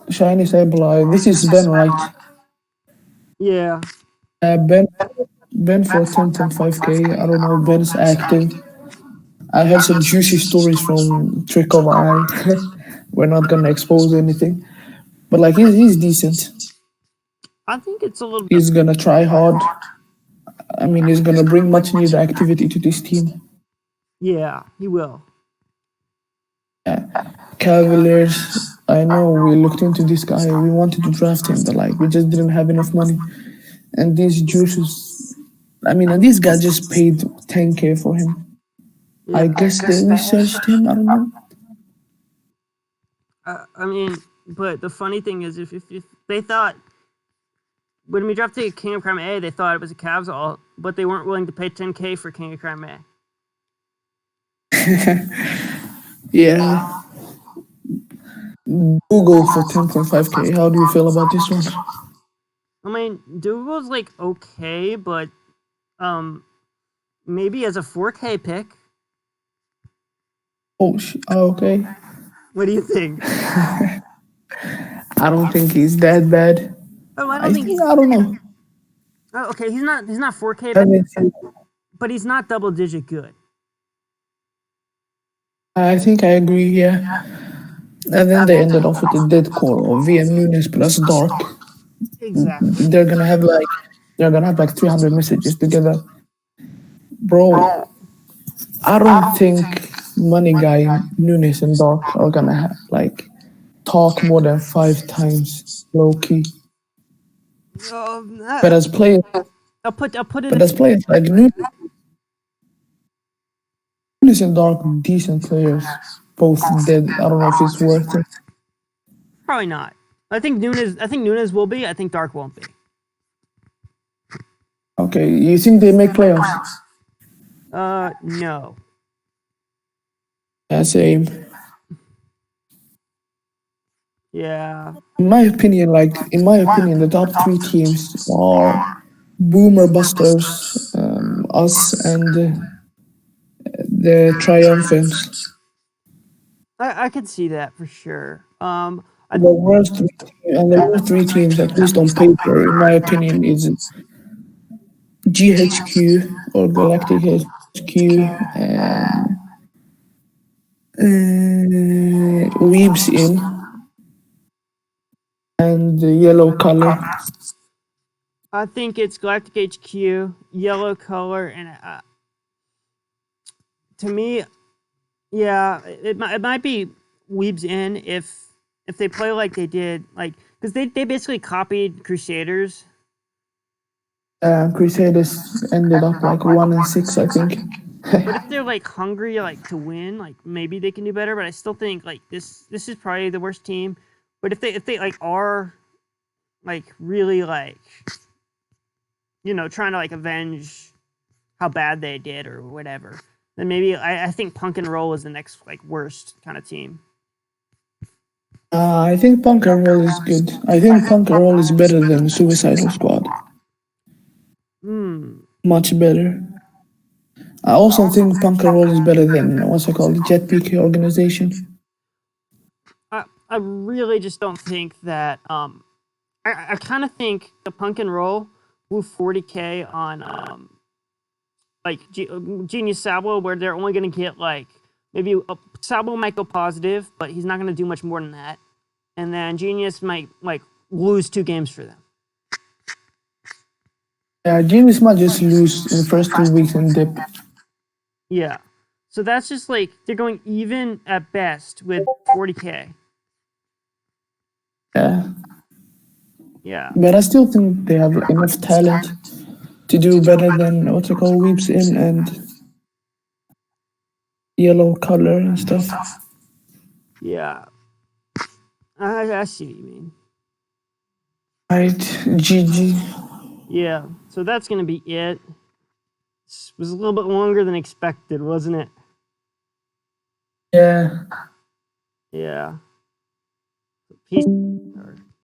Shiny Sableye. This is Ben, right? Yeah. Ben for 10.5K. I don't know. Ben's active. I have some juicy stories from Trick of Eye. We're not gonna expose anything, but he's decent. I think it's a little. He's gonna try hard. I mean, he's gonna bring much needed activity to this team. Yeah, he will. Yeah. Cavaliers. I know we looked into this guy. We wanted to draft him, but we just didn't have enough money. And these juices. I mean, and this guy just paid 10K for him. Yeah, I guess they researched him. I don't know. I mean, but the funny thing is, if they thought when we drafted King of Crime A, they thought it was a Cavs all, but they weren't willing to pay 10K for King of Crime A. Yeah. Google for 10.5K. How do you feel about this one? I mean, Google's okay, but maybe as a 4K pick. Okay. What do you think? I don't think he's that bad. Oh, I don't know. Oh, okay, he's not 4K, but he's not double digit good. I think I agree. Yeah. And then they ended off with the dead core of VM Nunes plus Dark. Exactly. They're gonna have 300 messages together, bro. I don't think Money Guy, Nunes, and Dark are gonna talk more than 5 times low key. But as players, I'll put it. But as players Nunes, Nunes and Dark, decent players, both dead. I don't know if it's worth it. Probably not. I think Nunes will be. I think Dark won't be. Okay, you think they make playoffs? No. Yeah, same. Yeah. In my opinion, the top three teams are Boomer Busters, us, and the Triumphants. I could see that for sure. The worst three teams, at least on paper, in my opinion, is GHQ or Galactic HQ and Weebs in and Yellow Color. I think it's Galactic HQ, Yellow Color, and to me, yeah, it might be Weebs in if they play like they did, like because they basically copied Crusaders. Crusaders ended up like 1-6, I think. But if they're like hungry like to win, like maybe they can do better. But I still think like this is probably the worst team. But if they like are like really like trying to like avenge how bad they did or whatever, then maybe I think Punk and Roll is the next like worst kind of team. I think Punk and Roll is good. I think Punk and Roll is better than Suicidal Squad. Much better. I also think Punk and Roll is better than what's it called, Jet Peak Organization. I really just don't think that. I kind of think the Punk and Roll blew 40K on like Genius Sabo, where they're only going to get like maybe Sabo might go positive, but he's not going to do much more than that. And then Genius might like lose 2 games for them. Yeah, Genius might just lose in the first 2 weeks and dip. Yeah. So that's just like they're going even at best with 40K. Yeah. Yeah. But I still think they have enough talent to do better than what's it called, Weeps in and Yellow Color and stuff. Yeah. I see what you mean. Right, GG. Yeah. So that's gonna be it. It was a little bit longer than expected, wasn't it? Yeah. Yeah. Peace.